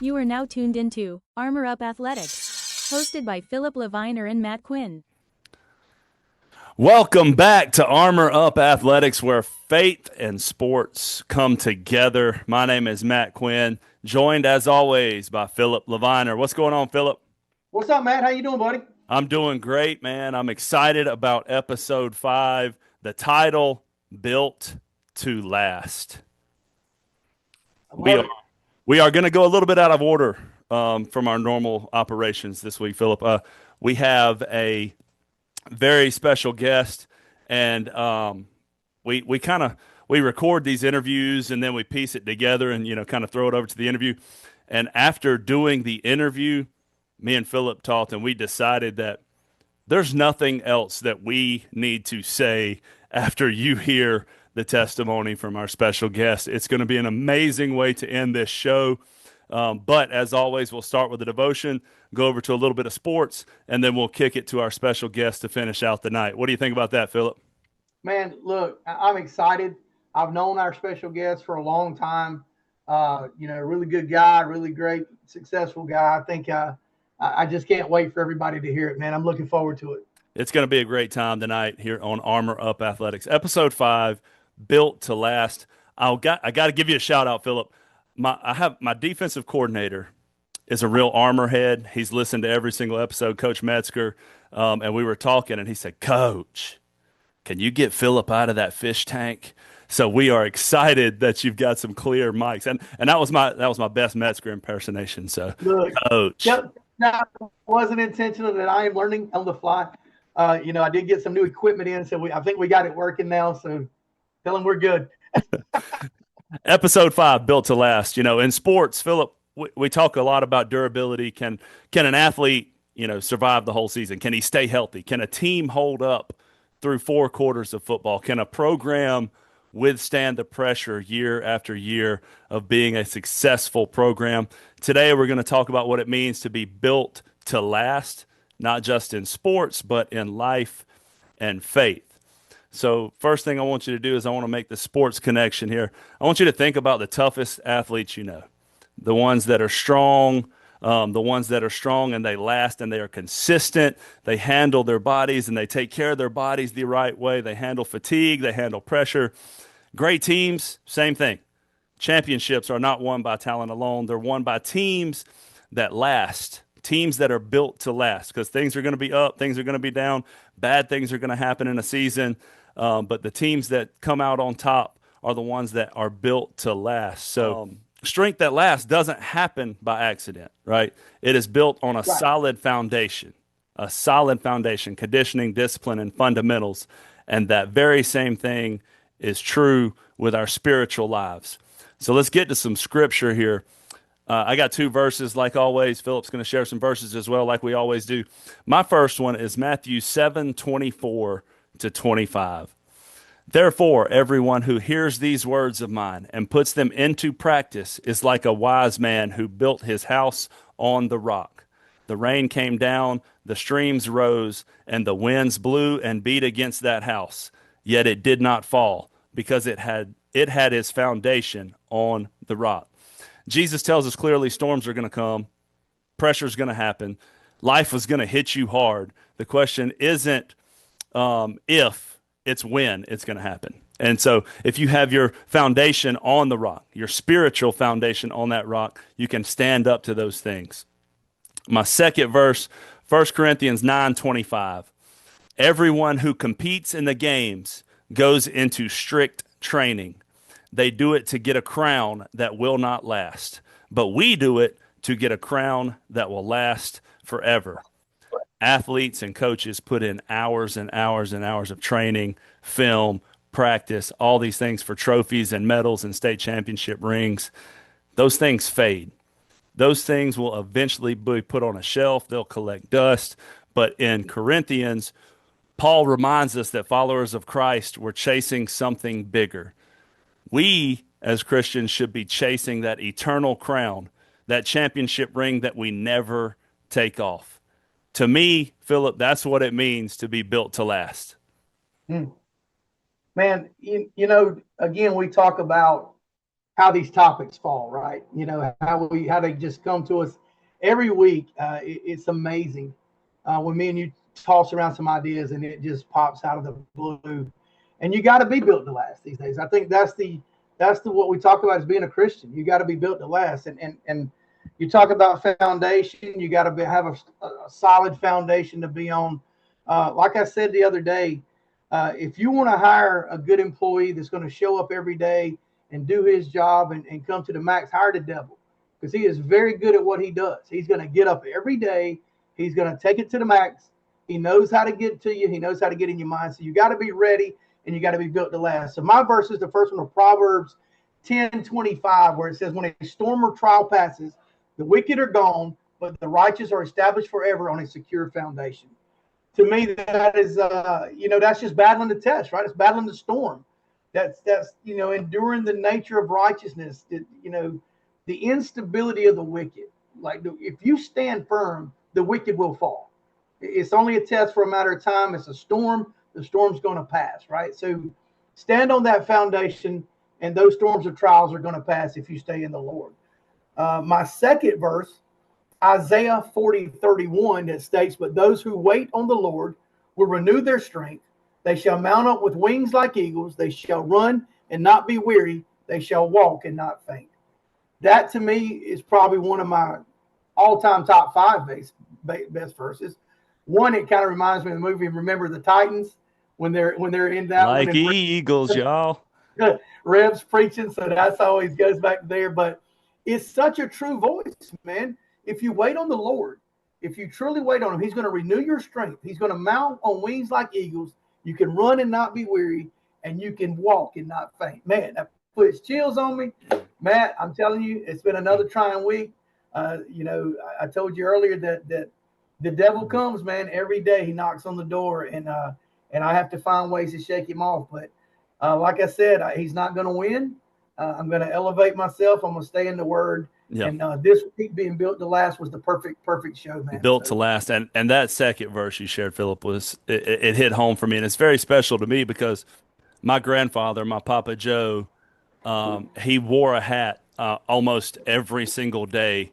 You are now tuned into Armor Up Athletics, hosted by Phillip, Leviner, and Matt Quinn. Welcome back to Armor Up Athletics, where faith and sports come together. My name is Matt Quinn, joined as always by Phillip Leviner. What's going on, Phillip? What's up, Matt? How you doing, buddy? I'm doing great, man. I'm excited about episode 5, the title, Built to Last. We are going to go a little bit out of order from our normal operations this week, Phillip. We have a very special guest, and we record these interviews and then we piece it together and kind of throw it over to the interview. And after doing the interview, me and Phillip talked, and we decided that there's nothing else that we need to say after you hear the testimony from our special guest. It's going to be an amazing way to end this show. But as always, we'll start with a devotion, go over to a little bit of sports, and then we'll kick it to our special guest to finish out the night. What do you think about that, Phillip? Man, look, I'm excited. I've known our special guest for a long time. Really good guy, really great, successful guy. I think I just can't wait for everybody to hear it, man. I'm looking forward to it. It's going to be a great time tonight here on Armor Up Athletics. Episode 5, Built to Last. I got to give you a shout out, Phillip. My defensive coordinator is a real Armor head. He's listened to every single episode, Coach Metzger, and we were talking, and he said, "Coach, can you get Phillip out of that fish tank?" So we are excited that you've got some clear mics, and that was my best Metzger impersonation. So, look, Coach, that wasn't intentional. That I am learning on the fly. I did get some new equipment in, so I think we got it working now. So tell him we're good. Episode 5, Built to Last. In sports, Phillip, we talk a lot about durability. Can an athlete, survive the whole season? Can he stay healthy? Can a team hold up through 4 quarters of football? Can a program withstand the pressure year after year of being a successful program? Today, we're going to talk about what it means to be built to last, not just in sports, but in life and faith. So first thing I want you to do is I want to make the sports connection here. I want you to think about the toughest athletes you know, the ones that are strong, and they last and they are consistent. They handle their bodies and they take care of their bodies the right way. They handle fatigue. They handle pressure. Great teams, same thing. Championships are not won by talent alone. They're won by teams that last, teams that are built to last, because things are going to be up, things are going to be down, bad things are going to happen in a season. But the teams that come out on top are the ones that are built to last. So strength that lasts doesn't happen by accident, right? It is built on a solid foundation, conditioning, discipline, and fundamentals. And that very same thing is true with our spiritual lives. So let's get to some scripture here. I got 2 verses, like always. Phillip's going to share some verses as well, like we always do. My first one is Matthew 7:24 to 25. Therefore, everyone who hears these words of mine and puts them into practice is like a wise man who built his house on the rock. The rain came down, the streams rose, and the winds blew and beat against that house. Yet it did not fall, because it had its foundation on the rock. Jesus tells us clearly storms are going to come, pressure is going to happen, life is going to hit you hard. The question isn't if, it's when it's going to happen. And so if you have your foundation on the rock, your spiritual foundation on that rock, you can stand up to those things. My second verse, 1 Corinthians 9:25. Everyone who competes in the games goes into strict training. They do it to get a crown that will not last, but we do it to get a crown that will last forever. Athletes and coaches put in hours and hours and hours of training, film, practice, all these things for trophies and medals and state championship rings. Those things fade. Those things will eventually be put on a shelf. They'll collect dust. But in Corinthians, Paul reminds us that followers of Christ were chasing something bigger. We, as Christians, should be chasing that eternal crown, that championship ring that we never take off. To me, Phillip, that's what it means to be built to last. Man, again, we talk about how these topics fall, right? How they just come to us every week. It's amazing when me and you toss around some ideas and it just pops out of the blue. And you got to be built to last these days. I think that's the what we talk about as being a Christian. You got to be built to last. And you talk about foundation. You got to have a solid foundation to be on. Like I said the other day, if you want to hire a good employee that's going to show up every day and do his job and come to the max, hire the devil, because he is very good at what he does. He's going to get up every day. He's going to take it to the max. He knows how to get to you. He knows how to get in your mind. So you got to be ready and you got to be built to last. So my verse is the first one of Proverbs 10:25, where it says, when a storm or trial passes, the wicked are gone, but the righteous are established forever on a secure foundation. To me, that is, that's just battling the test, right? It's battling the storm. That's enduring the nature of righteousness. The instability of the wicked. Like, if you stand firm, the wicked will fall. It's only a test for a matter of time. It's a storm. The storm's going to pass, right? So stand on that foundation, and those storms or trials are going to pass if you stay in the Lord. My second verse, Isaiah 40:31, that states, but those who wait on the Lord will renew their strength. They shall mount up with wings like eagles. They shall run and not be weary. They shall walk and not faint. That, to me, is probably one of my all-time top 5 best verses. One, it kind of reminds me of the movie Remember the Titans when they're in that like one. Eagles, y'all. Reb's preaching, so that's always goes back there. But it's such a true voice, man. If you wait on the Lord, if you truly wait on him, he's going to renew your strength. He's going to mount on wings like eagles. You can run and not be weary, and you can walk and not faint. Man, that puts chills on me. Matt, I'm telling you, it's been another trying week. I told you earlier that the devil comes, man, every day. He knocks on the door, and I have to find ways to shake him off. But like I said, he's not going to win. I'm going to elevate myself. I'm going to stay in the Word. Yeah. And this week being built to last was the perfect show, man. Built to last. And that second verse you shared, Phillip, was it hit home for me. And it's very special to me because my grandfather, my Papa Joe, he wore a hat almost every single day.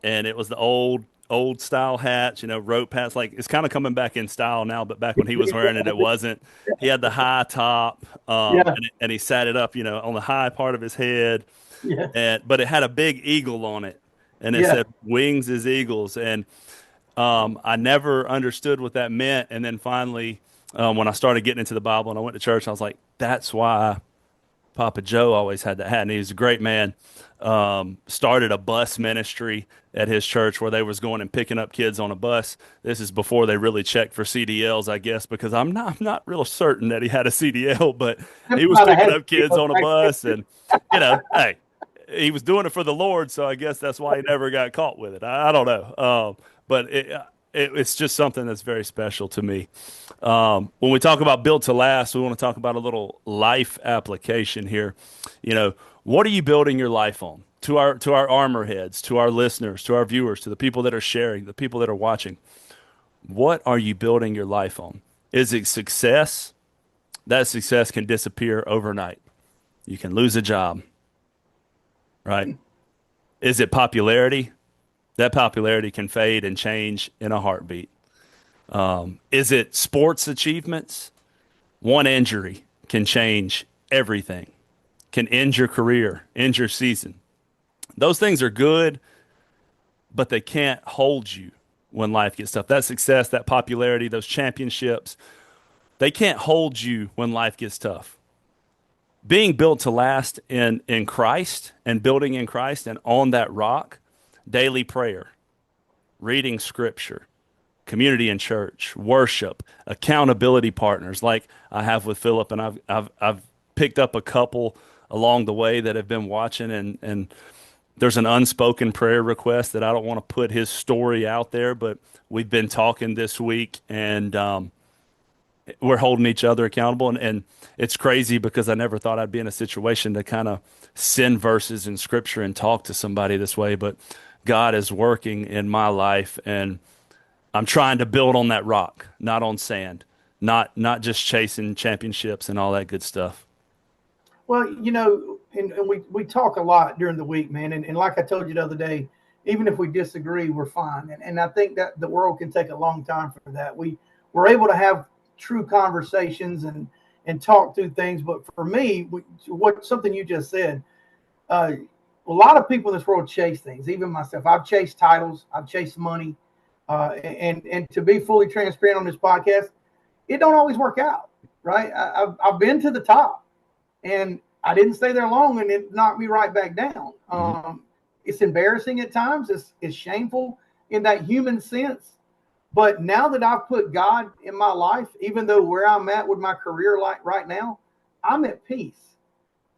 And it was the old style hats, rope hats. Like, it's kind of coming back in style now, but back when he was wearing it, it wasn't. He had the high top, and he sat it up, on the high part of his head. Yeah. But it had a big eagle on it, and it said "Wings is eagles." And I never understood what that meant. And then finally, when I started getting into the Bible and I went to church, I was like, "That's why Papa Joe always had that hat." And he was a great man. Started a bus ministry at his church where they was going and picking up kids on a bus. This is before they really checked for CDLs, I guess, because I'm not real certain that he had a CDL, but he was picking up kids on a bus, and hey. He was doing it for the Lord, so I guess that's why he never got caught with it. I don't know, but it's just something that's very special to me. When we talk about built to last, we want to talk about a little life application here. What are you building your life on? To our armor heads, to our listeners, to our viewers, to the people that are sharing, the people that are watching. What are you building your life on? Is it success? That success can disappear overnight. You can lose a job. Right? Is it popularity? That popularity can fade and change in a heartbeat. Is it sports achievements? One injury can change everything, can end your career, end your season. Those things are good, but they can't hold you when life gets tough. That success, that popularity, those championships, they can't hold you when life gets tough. Being built to last in Christ and building in Christ and on that rock, daily prayer, reading scripture, community in church, worship, accountability partners like I have with Phillip, and I've picked up a couple along the way that have been watching, and there's an unspoken prayer request that I don't want to put his story out there, but we've been talking this week, and we're holding each other accountable, and it's crazy because I never thought I'd be in a situation to kind of send verses in scripture and talk to somebody this way, but God is working in my life, and I'm trying to build on that rock, not on sand, not just chasing championships and all that good stuff. Well, and we talk a lot during the week, man. And like I told you the other day, even if we disagree, we're fine. And I think that the world can take a long time for that. We're able to have true conversations and talk through things. But for me, something you just said, a lot of people in this world chase things, even myself. I've chased titles, I've chased money. And to be fully transparent on this podcast, it don't always work out, right? I've been to the top, and I didn't stay there long, and it knocked me right back down. It's embarrassing at times. It's shameful in that human sense. But now that I've put God in my life, even though where I'm at with my career like right now, I'm at peace.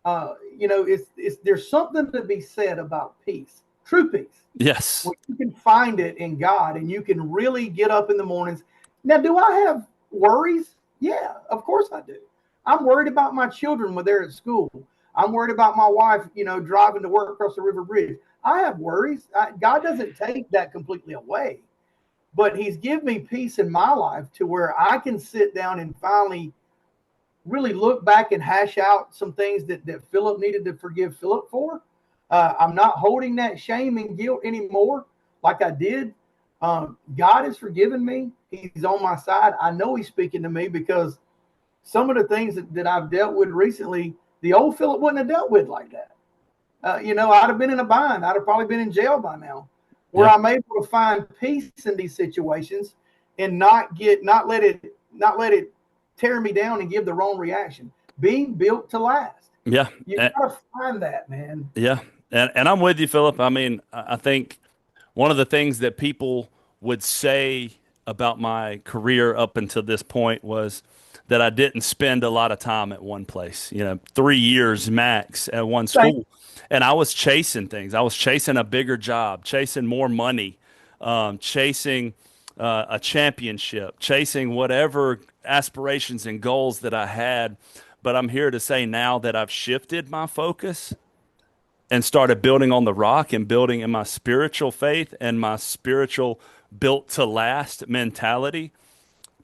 There's something to be said about peace, true peace. Yes. Well, you can find it in God, and you can really get up in the mornings. Now, do I have worries? Yeah, of course I do. I'm worried about my children when they're at school. I'm worried about my wife, driving to work across the river bridge. I have worries. God doesn't take that completely away, but he's given me peace in my life to where I can sit down and finally really look back and hash out some things that Phillip needed to forgive Phillip for. I'm not holding that shame and guilt anymore like I did. God has forgiven me. He's on my side. I know he's speaking to me because some of the things that I've dealt with recently, the old Phillip wouldn't have dealt with like that. I'd have been in a bind. I'd have probably been in jail by now. Where I'm able to find peace in these situations and not let it tear me down and give the wrong reaction. Being built to last. Yeah. You gotta find that, man. Yeah. And I'm with you, Phillip. I mean, I think one of the things that people would say about my career up until this point was that I didn't spend a lot of time at one place, 3 years max at one school. Right. And I was chasing things. I was chasing a bigger job, chasing more money, chasing a championship, chasing whatever aspirations and goals that I had. But I'm here to say now that I've shifted my focus and started building on the rock and building in my spiritual faith and my spiritual built to last mentality,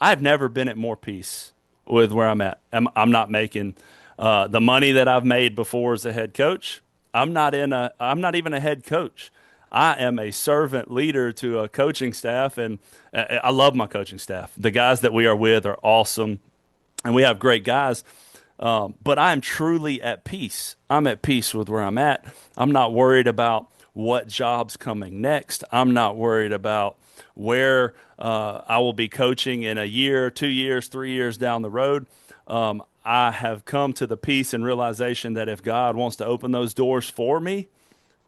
I've never been at more peace with where I'm at. I'm not making the money that I've made before as a head coach. I'm not even a head coach. I am a servant leader to a coaching staff, and I love my coaching staff. The guys that we are with are awesome, and we have great guys. But I'm truly at peace. I'm at peace with where I'm at. I'm not worried about what job's coming next. I'm not worried about where I will be coaching in a year, 2 years, 3 years down the road. I have come to the peace and realization that if God wants to open those doors for me,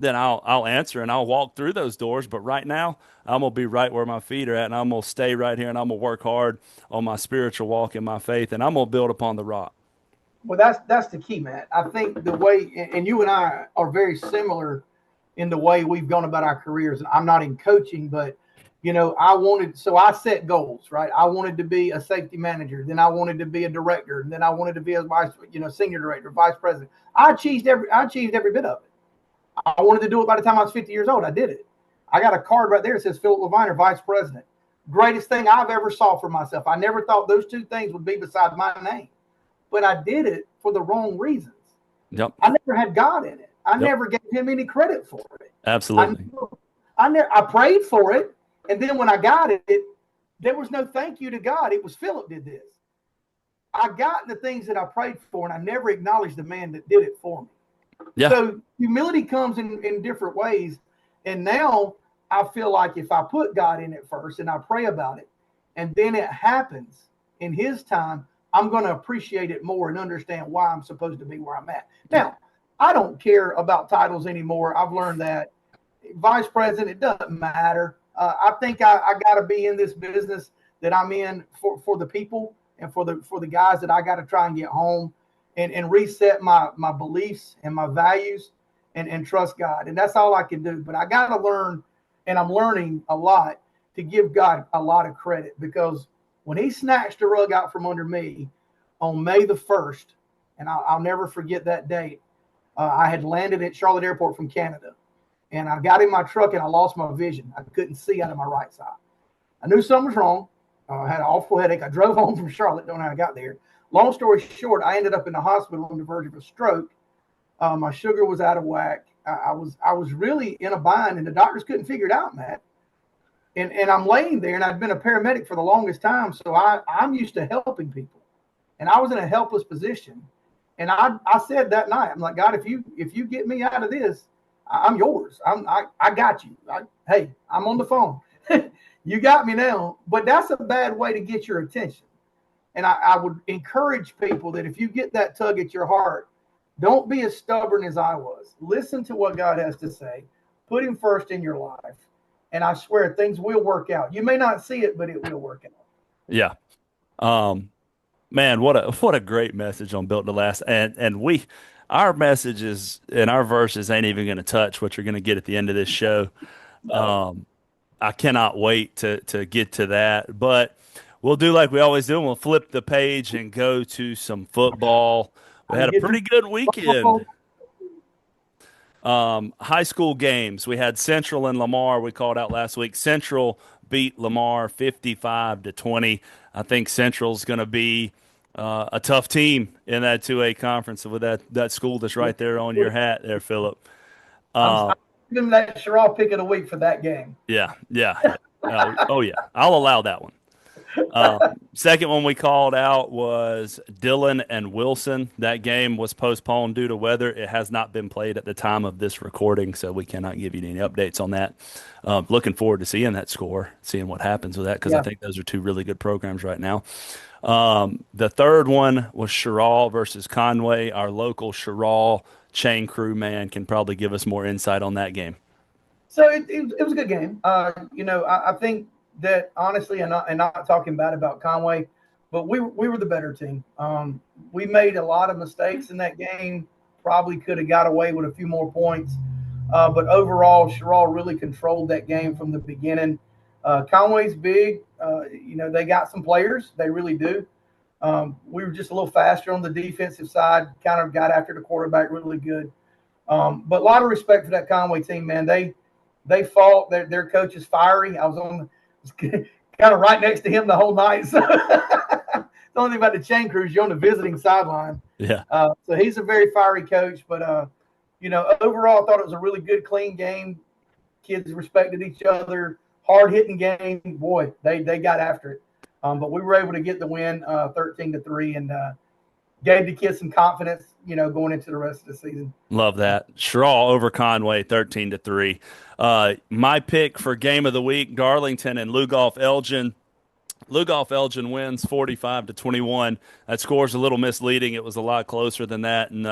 then I'll answer and I'll walk through those doors. But right now, I'm going to be right where my feet are at, and I'm going to stay right here, and I'm going to work hard on my spiritual walk and my faith, and I'm going to build upon the rock. Well, that's the key, Matt. I think the way, and you and I are very similar in the way we've gone about our careers. I'm not in coaching, but I set goals, right? I wanted to be a safety manager. Then I wanted to be a director. And then I wanted to be a senior director, vice president. I achieved every bit of it. I wanted to do it by the time I was 50 years old. I did it. I got a card right there that says Phillip Leviner, vice president. Greatest thing I've ever saw for myself. I never thought those two things would be beside my name, but I did it for the wrong reasons. Yep. I never had God in it. I never gave him any credit for it. Absolutely. I prayed for it. And then when I got it, there was no thank you to God. It was Phillip did this. I got the things that I prayed for, and I never acknowledged the man that did it for me. Yeah. So humility comes in different ways. And now I feel like if I put God in it first and I pray about it, and then it happens in his time, I'm going to appreciate it more and understand why I'm supposed to be where I'm at. Now, I don't care about titles anymore. I've learned that. Vice president, it doesn't matter. I think I got to be in this business that I'm in for the people and for the guys that I got to try and get home and reset my beliefs and my values and trust God. And that's all I can do. But I got to learn, and I'm learning a lot, to give God a lot of credit, because when he snatched the rug out from under me on May the 1st, and I'll never forget that date, I had landed at Charlotte Airport from Canada. And I got in my truck and I lost my vision. I couldn't see out of my right side. I knew something was wrong. I had an awful headache. I drove home from Charlotte. Don't know how I got there. Long story short, I ended up in the hospital on the verge of a stroke. My sugar was out of whack. I was really in a bind, and the doctors couldn't figure it out, Matt. And I'm laying there, and I've been a paramedic for the longest time, so I'm used to helping people, and I was in a helpless position. And I said that night, I'm like, God, if you get me out of this, I'm yours. I got you. Hey, I'm on the phone. You got me now. But that's a bad way to get your attention. And I would encourage people that if you get that tug at your heart, don't be as stubborn as I was. Listen to what God has to say. Put him first in your life. And I swear things will work out. You may not see it, but it will work out. Yeah. Man, what a great message on Built to Last. And our messages and our verses ain't even going to touch what you're going to get at the end of this show. I cannot wait to get to that. But we'll do like we always do, and we'll flip the page and go to some football. We had a pretty good weekend. High school games. We had Central and Lamar. We called out last week. Central beat Lamar 55-20. I think Central's going to be a tough team in that 2A conference with that school that's right there on your hat there, Phillip. I'm giving that Sherrall pick of the week for that game. Yeah. Oh, yeah. I'll allow that one. Second one we called out was Dillon and Wilson. That game was postponed due to weather. It has not been played at the time of this recording, so we cannot give you any updates on that. Looking forward to seeing that score, seeing what happens with that, because I think those are two really good programs right now. The third one was Sherrall versus Conway. Our local Sherrall chain crew man can probably give us more insight on that game. So it was a good game. I think that honestly, and not talking bad about Conway, but we were the better team. We made a lot of mistakes in that game. Probably could have got away with a few more points. But overall, Sherrall really controlled that game from the beginning. Conway's big. They got some players. They really do. We were just a little faster on the defensive side, kind of got after the quarterback really good. But a lot of respect for that Conway team, man. They fought. Their coach is fiery. I was kind of right next to him the whole night. So the only thing about the chain crew is you're on the visiting sideline. Yeah. So he's a very fiery coach. But, overall, I thought it was a really good, clean game. Kids respected each other. Hard-hitting game. Boy, they got after it. But we were able to get the win 13-3 and gave the kids some confidence, going into the rest of the season. Love that. Sherrall over Conway 13-3. My pick for game of the week, Darlington and Lugoff Elgin. Lugoff Elgin wins 45-21. That score's a little misleading. It was a lot closer than that, and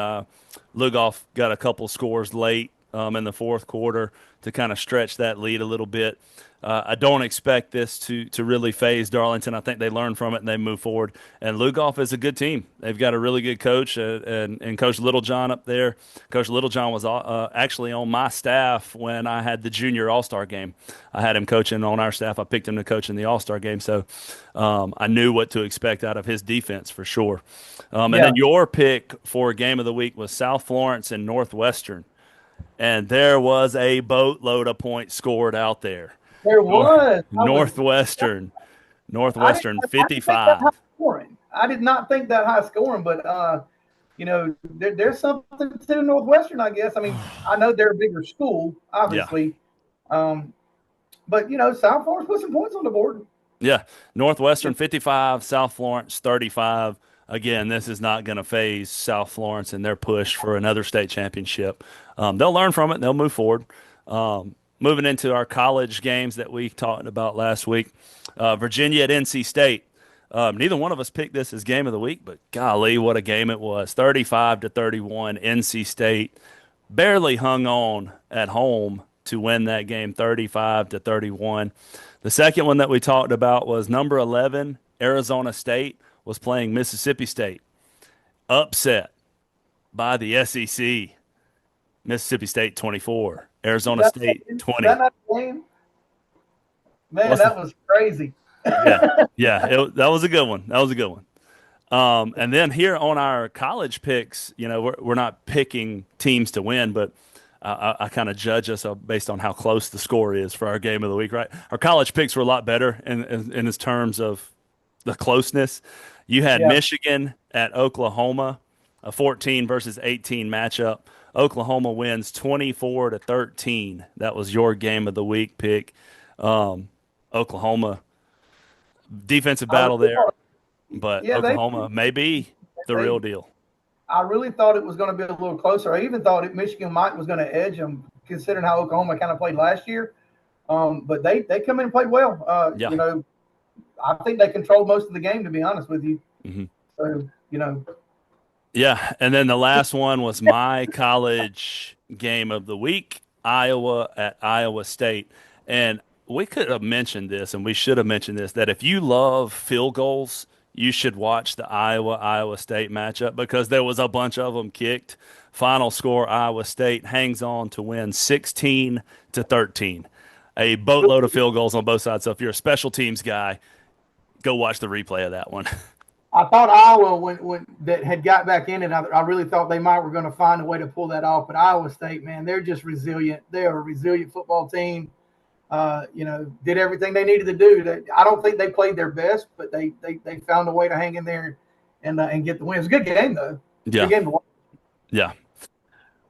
Lugoff got a couple scores late in the fourth quarter to kind of stretch that lead a little bit. I don't expect this to really phase Darlington. I think they learn from it and they move forward. And Lugoff is a good team. They've got a really good coach and Coach Littlejohn up there. Coach Littlejohn was actually on my staff when I had the junior All-Star game. I had him coaching on our staff. I picked him to coach in the All-Star game. So I knew what to expect out of his defense for sure. And then your pick for game of the week was South Florence and Northwestern. And there was a boatload of points scored out there. There was. Northwestern 55. I did not think that high scoring, but there's something to Northwestern, I guess. I mean, I know they're a bigger school, obviously. Yeah. But South Florence put some points on the board. Yeah. Northwestern 55, South Florence 35. Again, this is not going to phase South Florence in their push for another state championship. They'll learn from it and they'll move forward. Moving into our college games that we talked about last week, Virginia at NC State. Neither one of us picked this as game of the week, but golly, what a game it was. 35-31, NC State barely hung on at home to win that game 35-31. The second one that we talked about was number 11, Arizona State, was playing Mississippi State. Upset by the SEC. Mississippi State 24. Arizona State 20. That not a game? Man, that was crazy. Yeah, that was a good one. And then here on our college picks, we're not picking teams to win, but I kind of judge us based on how close the score is for our game of the week, right? Our college picks were a lot better in terms of the closeness. You had Michigan at Oklahoma. a 14 versus 18 matchup. Oklahoma wins 24-13. That was your game of the week pick. Oklahoma defensive battle there, but Yeah, Oklahoma may be the real deal. I really thought it was going to be a little closer. I even thought Michigan was going to edge them, considering how Oklahoma kind of played last year. But they come in and played well. Yeah. You know, I think they controlled most of the game, to be honest with you. Mm-hmm. So, you know. Yeah, and then the last one was my college game of the week, Iowa at Iowa State. And we could have mentioned this, and we should have mentioned this, that if you love field goals, you should watch the Iowa State matchup because there was a bunch of them kicked. Final score, Iowa State hangs on to win 16-13. A boatload of field goals on both sides. So if you're a special teams guy, go watch the replay of that one. I thought Iowa, when that had got back in it, I really thought they were going to find a way to pull that off. But Iowa State, man, they're just resilient. They're a resilient football team. You know, did everything they needed to do. I don't think they played their best, but they found a way to hang in there and get the win. It was a good game, though. Yeah. Good game to watch. Yeah.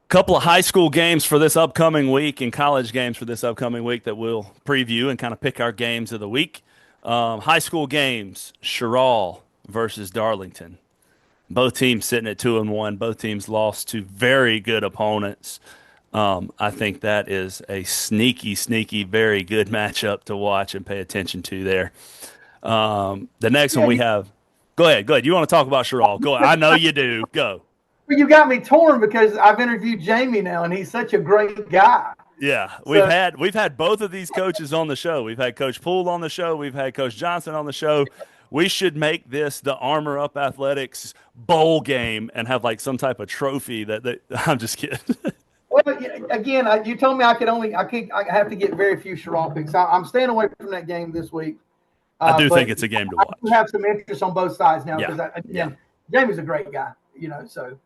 Couple of high school games for this upcoming week and college games for this upcoming week that we'll preview and kind of pick our games of the week. High school games, Sherall versus Darlington. Both teams sitting at 2-1. Both teams lost to very good opponents. I think that is a sneaky, very good matchup to watch and pay attention to there. The next one we have. Go ahead. You want to talk about Sherall? Go ahead. I know you do. Go. You got me torn because I've interviewed Jamie now, and he's such a great guy. Yeah, we've had both of these coaches on the show. We've had Coach Poole on the show. We've had Coach Johnson on the show. We should make this the Armor Up Athletics bowl game and have like some type of trophy that I'm just kidding. Well, again, you told me I have to get very few Sherall picks. I'm staying away from that game this week. I do think it's a game to watch. I have some interest on both sides now because Jamie's a great guy, you know. So,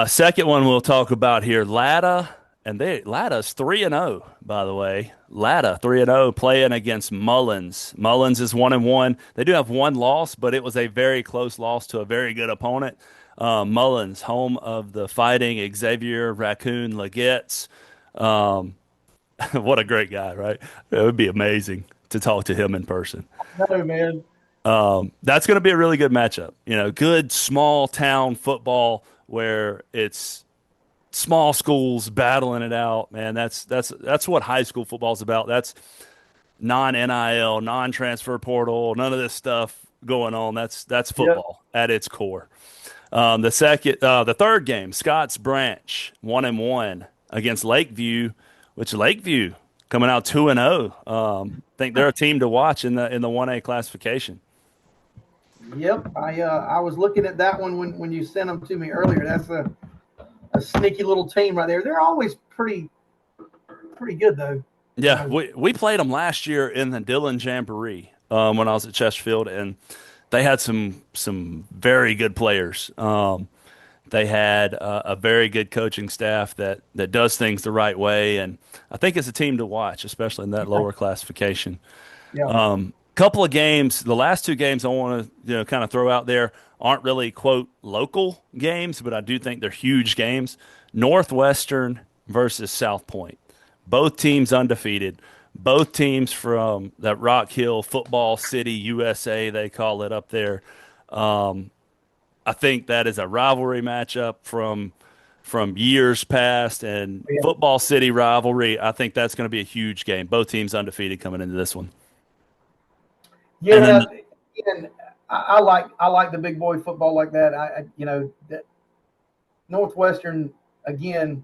second one we'll talk about here, Latta, and Latta's 3-0, by the way. Latta 3-0 playing against Mullins. Mullins is 1-1. They do have one loss, but it was a very close loss to a very good opponent. Mullins, home of the Fighting Xavier Raccoon Legettes. What a great guy, right? It would be amazing to talk to him in person. No, man. That's going to be a really good matchup. You know, good small town football where it's small schools battling it out. Man, that's what high school football is about. That's non-NIL, non-transfer portal, none of this stuff going on. That's football at its core. The third game, Scotts Branch, 1-1 against Lakeview, which Lakeview coming out 2-0. I think they're a team to watch in the 1A classification. Yep, I was looking at that one when you sent them to me earlier. That's a sneaky little team right there. They're always pretty good though. Yeah, we played them last year in the Dillon Jamboree when I was at Chesterfield, and they had some very good players. They had a very good coaching staff that does things the right way, and I think it's a team to watch, especially in that lower classification. Yeah. Couple of games, the last two games I want to kind of throw out there aren't really, quote, local games, but I do think they're huge games. Northwestern versus South Point. Both teams undefeated. Both teams from that Rock Hill Football City, USA, they call it up there. I think that is a rivalry matchup from years past and Football City rivalry. I think that's going to be a huge game. Both teams undefeated coming into this one. Yeah, and I like the big boy football like that. That Northwestern again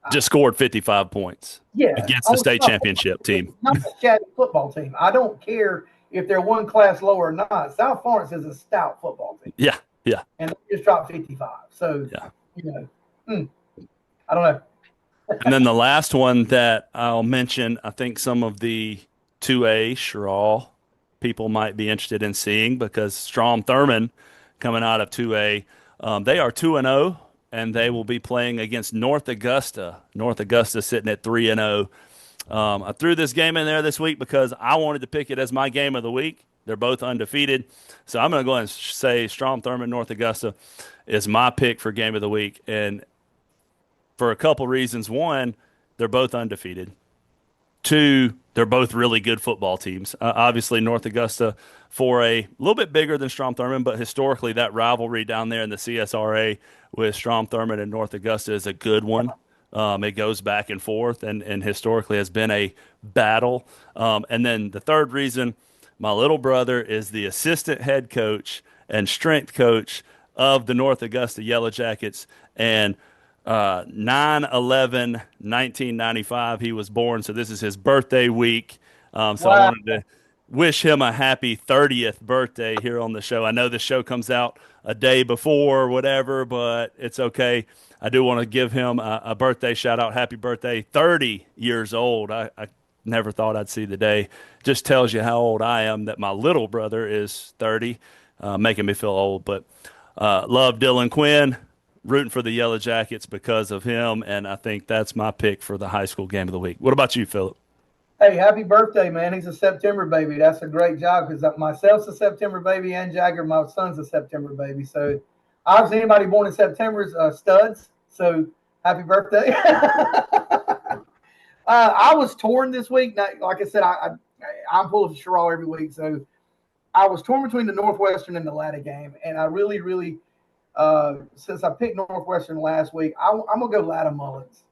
just scored 55 points. Against the state championship team. Not a shabby football team. I don't care if they're one class lower or not. South Florence is a stout football team. Yeah. And they just dropped 55. So I don't know. And then the last one that I'll mention, I think some of the 2A Sherall people might be interested in seeing because Strom Thurmond coming out of 2A, they are 2-0 and they will be playing against North Augusta. North Augusta sitting at 3-0. I threw this game in there this week because I wanted to pick it as my game of the week, They're both undefeated. So I'm going to go ahead and say Strom Thurmond, North Augusta is my pick for game of the week. And for a couple reasons. One, they're both undefeated. Two, they're both really good football teams. Obviously, North Augusta for a little bit bigger than Strom Thurmond, but historically that rivalry down there in the CSRA with Strom Thurmond and North Augusta is a good one. It goes back and forth and historically has been a battle. And then the third reason, my little brother is the assistant head coach and strength coach of the North Augusta Yellow Jackets. And 9/11/1995 he was born, so this is his birthday week. So I wanted to wish him a happy 30th birthday here on the show. I know the show comes out a day before or whatever, but it's okay. I do want to give him a birthday shout out. Happy birthday, 30 years old. I never thought I'd see the day. Just tells you how old I am that my little brother is 30, making me feel old. But love Dylan Quinn. Rooting for the Yellow Jackets because of him, and I think that's my pick for the high school game of the week. What about you, Phillip? Hey, happy birthday, man. He's a September baby. That's a great job because myself's a September baby and Jagger, my son's a September baby. So obviously anybody born in September is studs. So happy birthday. I was torn this week. Now, like I said, I'm full of Sherrall every week. So I was torn between the Northwestern and the Latta game, and I really since I picked Northwestern last week, I'm going to go Latta Mullins.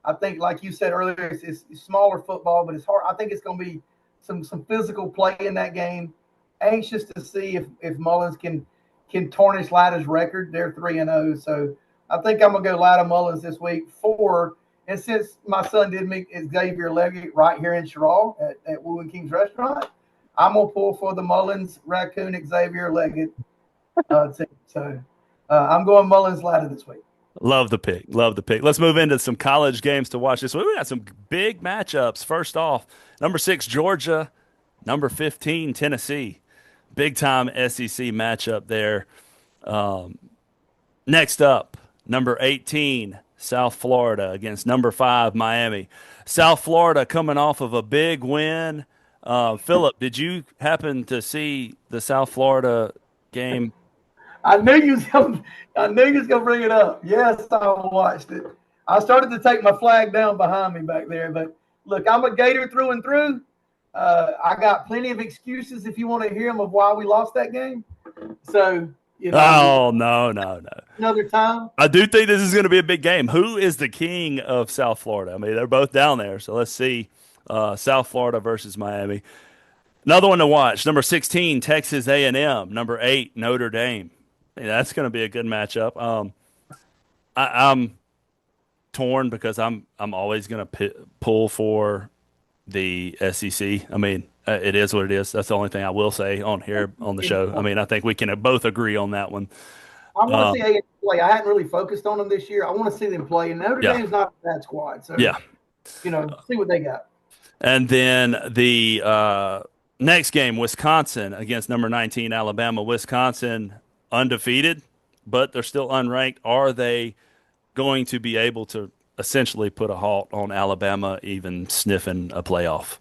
I think, like you said earlier, it's smaller football, but it's hard. I think it's going to be some physical play in that game. Anxious to see if Mullins can tarnish Latta's record. They're 3-0. So I think I'm going to go Latta Mullins this week. And since my son did meet Xavier Leggett right here in Sherrall at Woo and King's Restaurant, I'm going to pull for the Mullins Raccoon Xavier Leggett team. So I'm going Mullins Latta this week. Love the pick. Love the pick. Let's move into some college games to watch this week. We got some big matchups. First off, number 6, Georgia. Number 15, Tennessee. Big-time SEC matchup there. Next up, number 18, South Florida against number 5, Miami. South Florida coming off of a big win. Phillip, did you happen to see the South Florida game? I knew you was gonna bring it up. Yes, I watched it. I started to take my flag down behind me back there, but look, I'm a Gator through and through. I got plenty of excuses if you want to hear them of why we lost that game. So, no. Another time. I do think this is going to be a big game. Who is the king of South Florida? I mean, they're both down there, so let's see. South Florida versus Miami. Another one to watch. Number 16, Texas A&M. Number 8, Notre Dame. That's going to be a good matchup. I'm torn because I'm always going to pull for the SEC. I mean, it is what it is. That's the only thing I will say on here on the show. I mean, I think we can both agree on that one. I want to see A&M play. I hadn't really focused on them this year. I want to see them play. And Notre Dame's not a bad squad. So, see what they got. And then the next game, Wisconsin against number 19, Alabama. Wisconsin undefeated, but they're still unranked. Are they going to be able to essentially put a halt on Alabama even sniffing a playoff?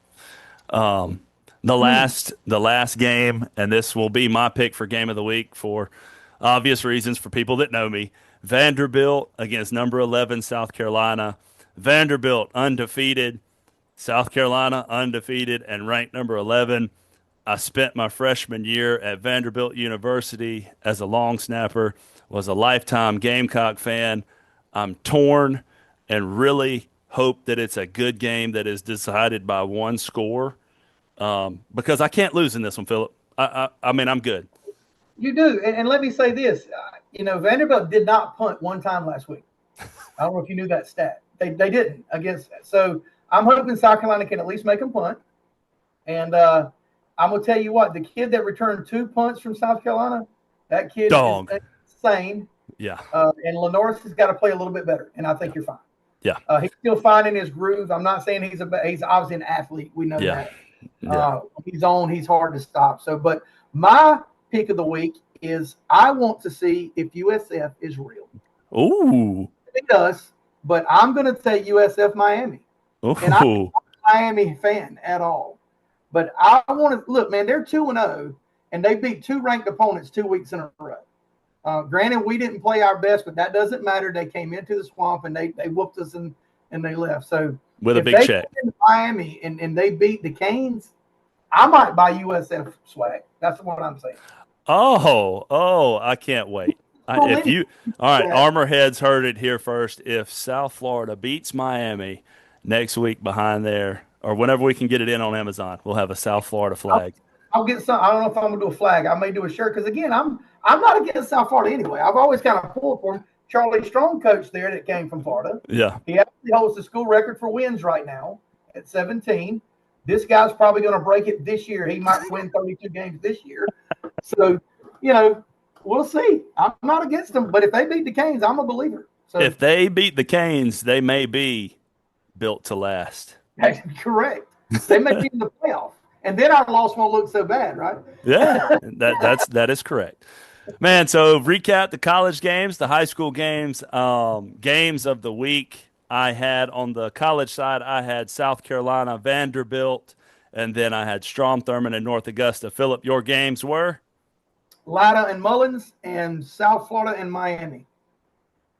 The last game, and this will be my pick for game of the week for obvious reasons for people that know me, Vanderbilt against number 11, South Carolina. Vanderbilt undefeated, South Carolina undefeated, and ranked number 11. I spent my freshman year at Vanderbilt University as a long snapper, was a lifetime Gamecock fan. I'm torn and really hope that it's a good game that is decided by one score because I can't lose in this one, Phillip. I mean, I'm good. You do. And let me say this. Vanderbilt did not punt one time last week. I don't know if you knew that stat. They didn't against – so I'm hoping South Carolina can at least make them punt. And I'm going to tell you what, the kid that returned 2 punts from South Carolina, that kid is insane. Yeah. And Lenore's has got to play a little bit better, and I think you're fine. Yeah. He's still finding his groove. I'm not saying he's obviously an athlete. We know that. He's hard to stop. So, but my pick of the week is I want to see if USF is real. Ooh. It does, but I'm going to say USF Miami. Ooh. And I'm not a Miami fan at all. But I want to look, man. They're 2-0, and they beat 2 ranked opponents 2 weeks in a row. Granted, we didn't play our best, but that doesn't matter. They came into the swamp and they whooped us and they left. So with a if big they check. get in Miami and they beat the Canes, I might buy USF swag. That's what I'm saying. Oh, I can't wait. All right, Armorheads heard it here first. If South Florida beats Miami next week behind there, or whenever we can get it in on Amazon, we'll have a South Florida flag. I'll get some. I don't know if I'm gonna do a flag. I may do a shirt because again, I'm not against South Florida anyway. I've always kind of pulled for him. Charlie Strong coach there that came from Florida. Yeah, he actually holds the school record for wins right now at 17. This guy's probably going to break it this year. He might win 32 games this year. So, we'll see. I'm not against them, but if they beat the Canes, I'm a believer. So if they beat the Canes, they may be built to last. That's correct. They may be in the playoff, and then our loss won't look so bad, right? Yeah, that is correct. Man, so recap the college games, the high school games, games of the week. I had on the college side, I had South Carolina, Vanderbilt, and then I had Strom Thurmond and North Augusta. Phillip, your games were? Latta and Mullins and South Florida and Miami.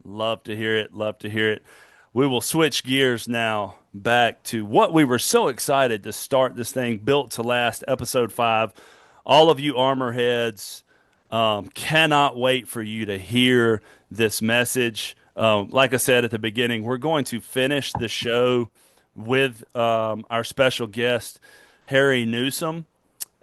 Love to hear it. Love to hear it. We will switch gears now back to what we were so excited to start this thing, Built to Last, episode 5. All of you Armorheads, cannot wait for you to hear this message. Like I said at the beginning, we're going to finish the show with our special guest, Harry Newsome,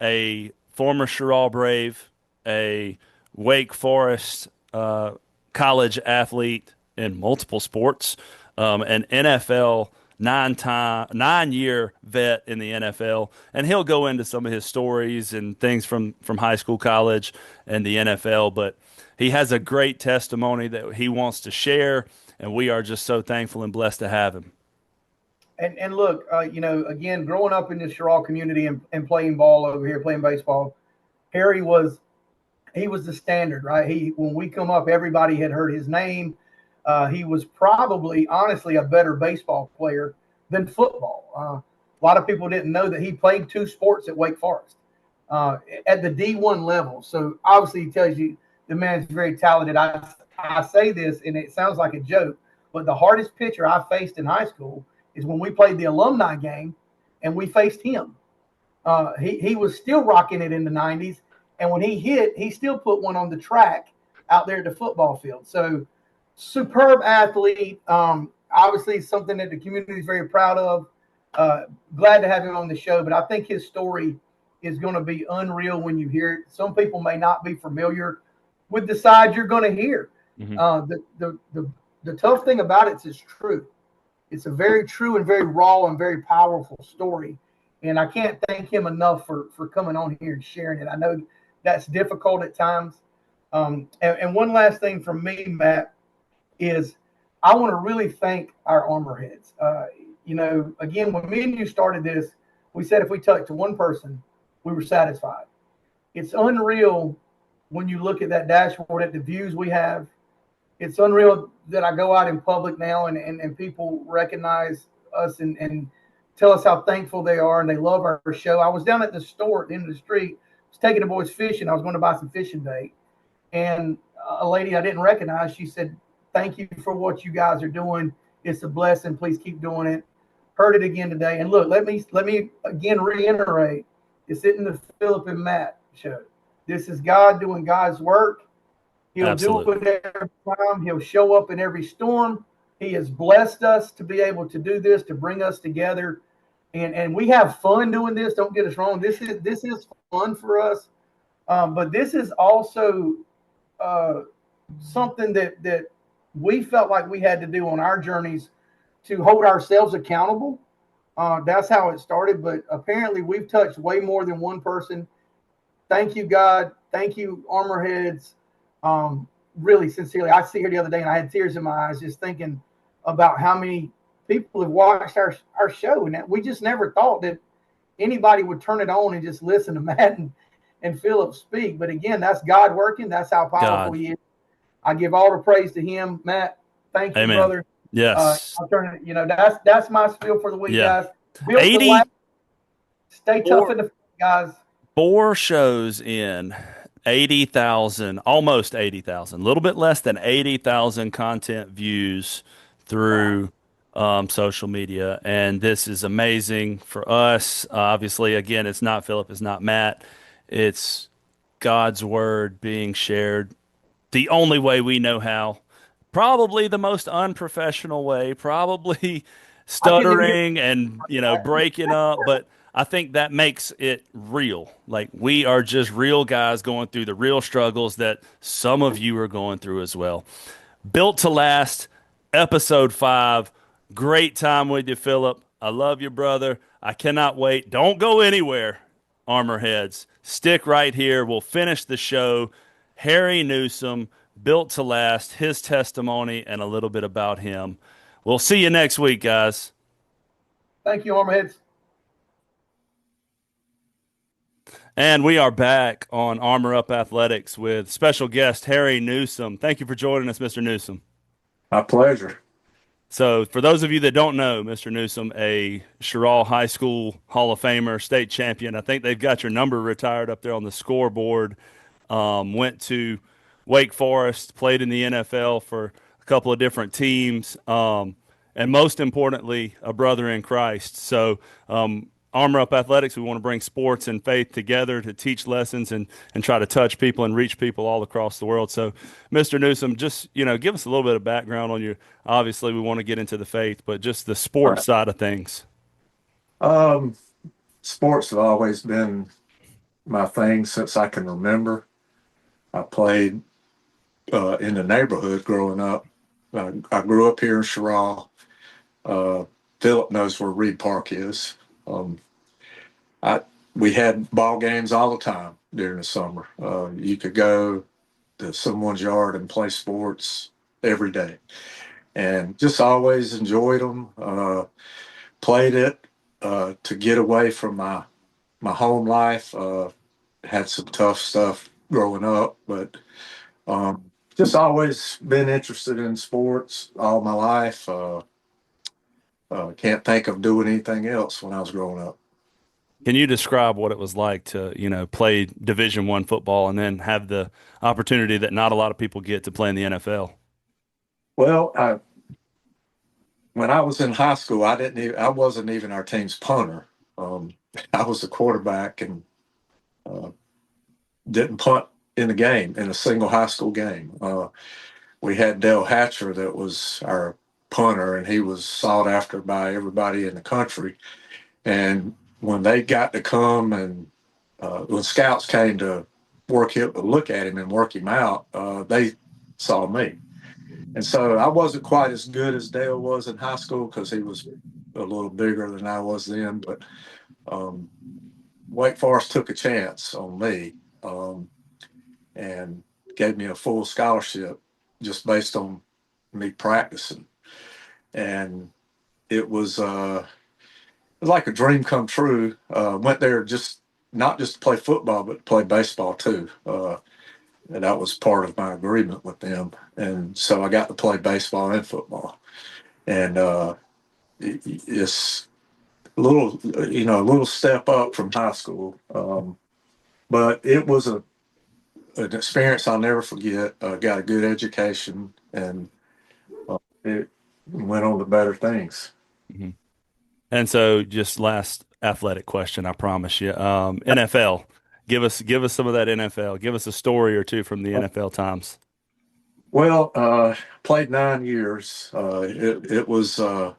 a former Sherall Brave, a Wake Forest college athlete in multiple sports, an NFL 9-year vet in the NFL, and he'll go into some of his stories and things from high school, college, and the NFL. But he has a great testimony that he wants to share, and we are just so thankful and blessed to have him. And look, again, growing up in the Sherall community and playing ball over here, playing baseball, Harry was the standard, right? When we come up, everybody had heard his name. He was probably, honestly, a better baseball player than football. A lot of people didn't know that he played 2 sports at Wake Forest at the D1 level. So obviously, he tells you the man's very talented. I say this, and it sounds like a joke, but the hardest pitcher I faced in high school is when we played the alumni game, and we faced him. He was still rocking it in the 90s, and when he hit, he still put one on the track out there at the football field. So superb athlete. Obviously something that the community is very proud of. Glad to have him on the show, but I think his story is going to be unreal when you hear it. Some people may not be familiar with the side you're going to hear. Mm-hmm. The tough thing about it is it's true. It's a very true and very raw and very powerful story. And I can't thank him enough for coming on here and sharing it. I know that's difficult at times. And one last thing from me, Matt, is I want to really thank our Armorheads. Again, when me and you started this, we said if we talked to one person, we were satisfied. It's unreal when you look at that dashboard, at the views we have. It's unreal that I go out in public now and people recognize us and tell us how thankful they are and they love our show. I was down at the store at the end of the street, was taking the boys fishing. I was going to buy some fishing bait. And a lady I didn't recognize, she said, "Thank you for what you guys are doing. It's a blessing. Please keep doing it." Heard it again today. And look, let me again reiterate. It's in the Phillip and Matt show. This is God doing God's work. He'll Absolutely. do it every time. He'll show up in every storm. He has blessed us to be able to do this, to bring us together. And we have fun doing this. Don't get us wrong. This is fun for us. But this is also something that we felt like we had to do on our journeys to hold ourselves accountable. That's how it started. But apparently we've touched way more than one person. Thank you, God. Thank you, Armorheads. Really sincerely. I see her the other day and I had tears in my eyes just thinking about how many people have watched our show. And we just never thought that anybody would turn it on and just listen to Matt and Phillip speak. But again, that's God working. That's how powerful He is. I give all the praise to Him. Matt, thank you, Amen. brother. Yes. I'll turn it, that's my spiel for the week, guys. Stay tough in the guys. 4 shows in, 80,000, almost 80,000, a little bit less than 80,000 content views through social media. And this is amazing for us. Obviously, again, it's not Phillip, it's not Matt. It's God's word being shared the only way we know how. Probably the most unprofessional way, probably stuttering and, breaking up, but I think that makes it real. Like we are just real guys going through the real struggles that some of you are going through as well. Built to Last, episode 5. Great time with you, Phillip. I love you, brother. I cannot wait. Don't go anywhere, Armorheads. Stick right here. We'll finish the show. Harry Newsome, Built to Last, his testimony, and a little bit about him. We'll see you next week, guys. Thank you, Armorheads. And we are back on Armor Up Athletics with special guest Harry Newsome. Thank you for joining us, Mr. Newsome. My pleasure. So for those of you that don't know, Mr. Newsome, a Sherrall High School Hall of Famer, state champion. I think they've got your number retired up there on the scoreboard. Went to Wake Forest, played in the NFL for a couple of different teams, and most importantly, a brother in Christ. So Armor Up Athletics, we want to bring sports and faith together to teach lessons and try to touch people and reach people all across the world. So, Mr. Newsome, just, give us a little bit of background on you. Obviously, we want to get into the faith, but just the sports side of things. Sports have always been my thing since I can remember. I played in the neighborhood growing up. I grew up here in Sherrall. Phillip knows where Reed Park is. We had ball games all the time during the summer. You could go to someone's yard and play sports every day, and just always enjoyed them. Played it to get away from my home life. Had some tough stuff growing up, but just always been interested in sports all my life. Can't think of doing anything else when I was growing up. Can you describe what it was like to, play Division I football and then have the opportunity that not a lot of people get to play in the NFL? Well, when I was in high school, I wasn't even our team's punter. I was the quarterback and didn't punt in a single high school game. We had Dale Hatcher that was our punter, and he was sought after by everybody in the country. And when they got to come and when scouts came to look at him and work him out, they saw me. And so I wasn't quite as good as Dale was in high school because he was a little bigger than I was then. But Wake Forest took a chance on me and gave me a full scholarship just based on me practicing. And it was like a dream come true. Went there not just to play football, but to play baseball too. And that was part of my agreement with them. And so I got to play baseball and football. And it's a little step up from high school. But it was an experience I'll never forget. Got a good education, and it went on to better things. Mm-hmm. And so just last athletic question, I promise you. NFL, give us some of that NFL. Give us a story or two from the NFL times. Well, played 9 years. It was, I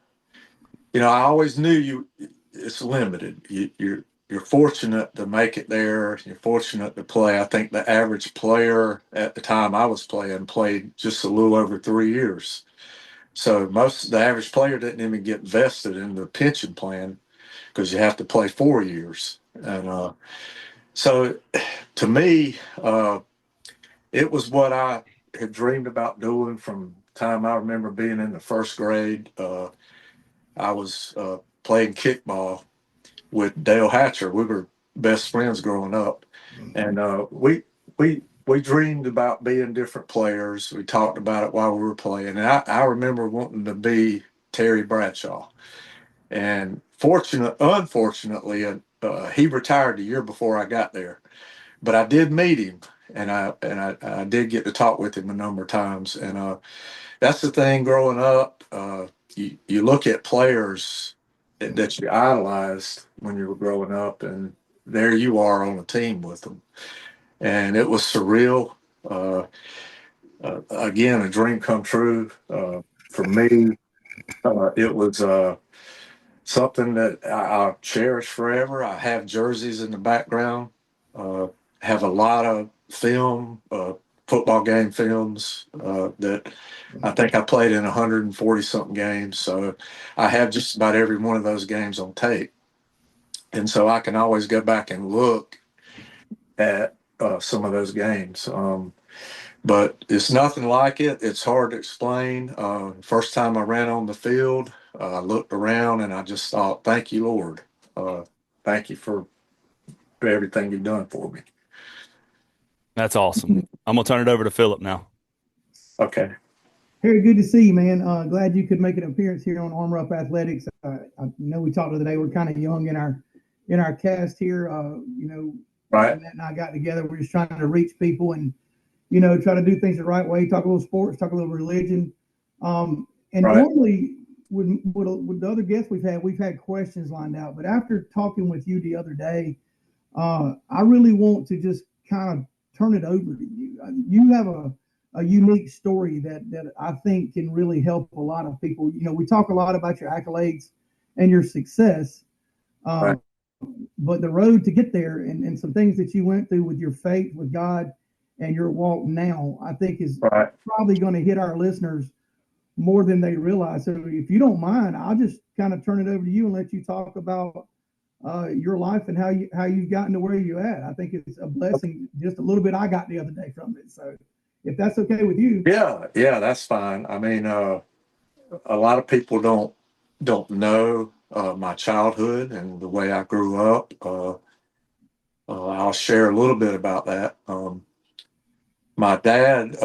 always knew it's limited. You're fortunate to make it there. You're fortunate to play. I think the average player at the time I was played just a little over 3 years. So the average player didn't even get vested in the pension plan because you have to play 4 years. And so to me, it was what I had dreamed about doing from the time I remember being in the first grade. I was playing kickball with Dale Hatcher. We were best friends growing up. And we dreamed about being different players. We talked about it while we were playing. And I remember wanting to be Terry Bradshaw. And unfortunately, he retired the year before I got there, but I did meet him, and I did get to talk with him a number of times. And that's the thing growing up. You look at players that you idolized when you were growing up, and there you are on a team with them, and it was surreal. Again, a dream come true for me. It was something that I'll cherish forever. I have jerseys in the background. Have a lot of film, football game films that I think I played in 140 something games. So I have just about every one of those games on tape. And so I can always go back and look at some of those games. But it's nothing like it. It's hard to explain. First time I ran on the field, I looked around and I just thought, thank you, Lord. Thank you for everything you've done for me. That's awesome. I'm going to turn it over to Phillip now. Okay. Harry, good to see you, man. Glad you could make an appearance here on Armor Up Athletics. I know we talked the other day. We're kind of young in our cast here. Right. Matt and I got together. We're just trying to reach people and try to do things the right way. Talk a little sports, talk a little religion. And right. Normally with the other guests we've had questions lined out. But after talking with you the other day, I really want to just kind of turn it over to you. You have a unique story that I think can really help a lot of people. We talk a lot about your accolades and your success, Right. but the road to get there and some things that you went through with your faith with God and your walk now, I think is Right. probably going to hit our listeners more than they realize. So if you don't mind, I'll just kind of turn it over to you and let you talk about your life and how you've gotten to where you're at. I think it's a blessing. Just a little bit I got the other day from it. So if that's okay with you. Yeah, that's fine. I mean, a lot of people don't know my childhood and the way I grew up. I'll share a little bit about that. My dad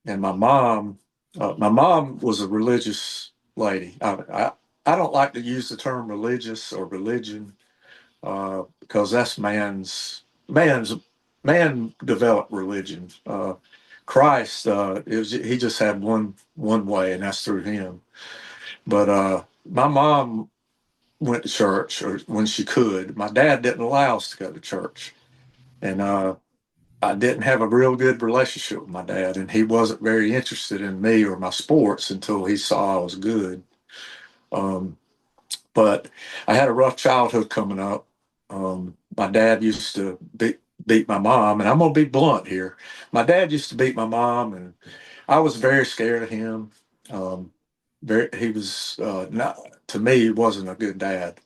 and my mom. My mom was a religious lady. I don't like to use the term religious or religion because that's man developed religion. Christ, he just had one way, and that's through him. But my mom went to church, or when she could. My dad didn't allow us to go to church, and I didn't have a real good relationship with my dad, and he wasn't very interested in me or my sports until he saw I was good. But I had a rough childhood coming up. My dad used to beat my mom, and I'm going to be blunt here. My dad used to beat my mom, and I was very scared of him. He was not, to me, he wasn't a good dad.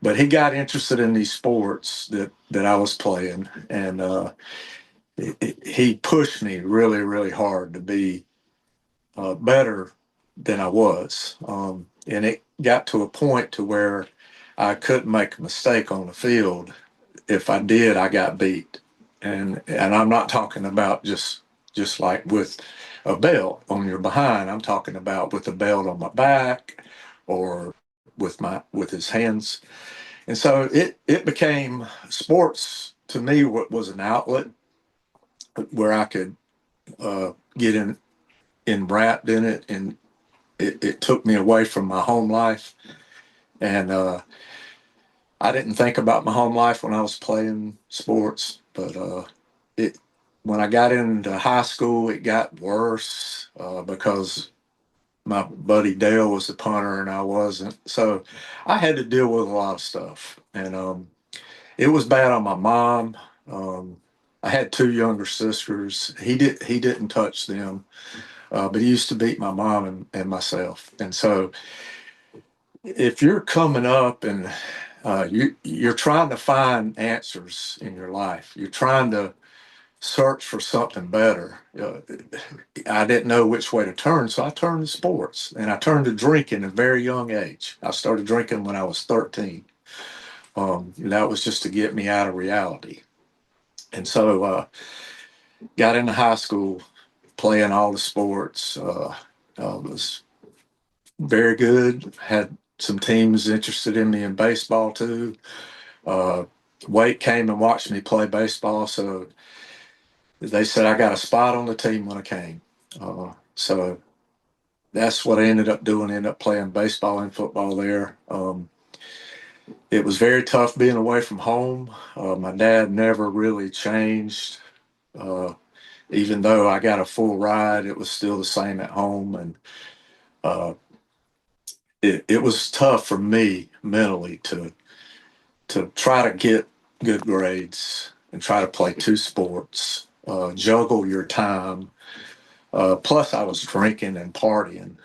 But he got interested in these sports that I was playing, and he pushed me really, really hard to be better than I was. And it got to a point to where I couldn't make a mistake on the field. If I did, I got beat. And I'm not talking about just like with a belt on your behind. I'm talking about with a belt on my back or with his hands. And so it became sports to me what was an outlet where I could get wrapped in it, and it took me away from my home life. And I didn't think about my home life when I was playing sports, but when I got into high school, it got worse because my buddy Dale was the punter and I wasn't. So I had to deal with a lot of stuff, and it was bad on my mom. I had two younger sisters. He didn't touch them, but he used to beat my mom and myself. And so if you're coming up and you're trying to find answers in your life, you're trying to search for something better. I didn't know which way to turn, so I turned to sports, and I turned to drinking at a very young age. I started drinking when I was 13. That was just to get me out of reality. And so got into high school, playing all the sports. Was very good. Had some teams interested in me in baseball too. Wake came and watched me play baseball, so they said I got a spot on the team when I came. So that's what I ended up doing. Ended up playing baseball and football there. It was very tough being away from home. My dad never really changed. Even though I got a full ride, it was still the same at home. And it was tough for me mentally to try to get good grades and try to play two sports, juggle your time. Plus, I was drinking and partying,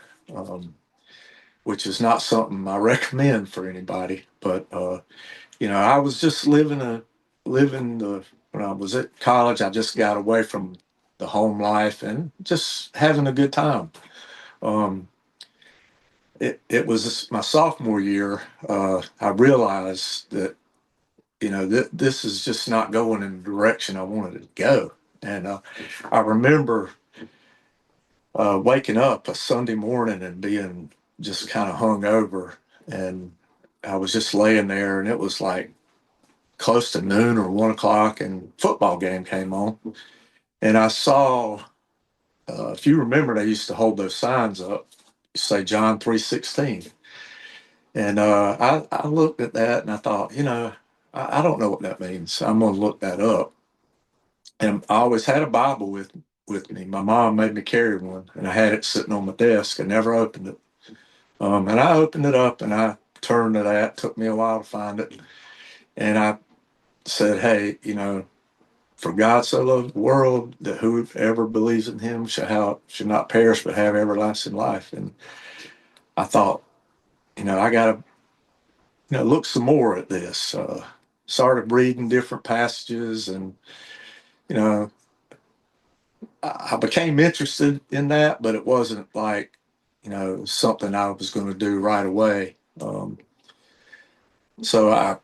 which is not something I recommend for anybody. But I was just when I was at college. I just got away from the home life and just having a good time. It was my sophomore year. I realized that this is just not going in the direction I wanted it to go. And I remember waking up a Sunday morning and being just kind of hung over, and I was just laying there, and it was like close to noon or 1 o'clock, and football game came on, and I saw. If you remember, they used to hold those signs up, say John 3:16, and I looked at that and I thought, I don't know what that means. I'm going to look that up. And I always had a Bible with me. My mom made me carry one, and I had it sitting on my desk. I never opened it. And I opened it up and I turned to that. It took me a while to find it. And I said, hey, for God so loved the world that whoever believes in him should not perish but have everlasting life. And I thought, I got to look some more at this. Started reading different passages, and I became interested in that, but it wasn't like something I was going to do right away. So I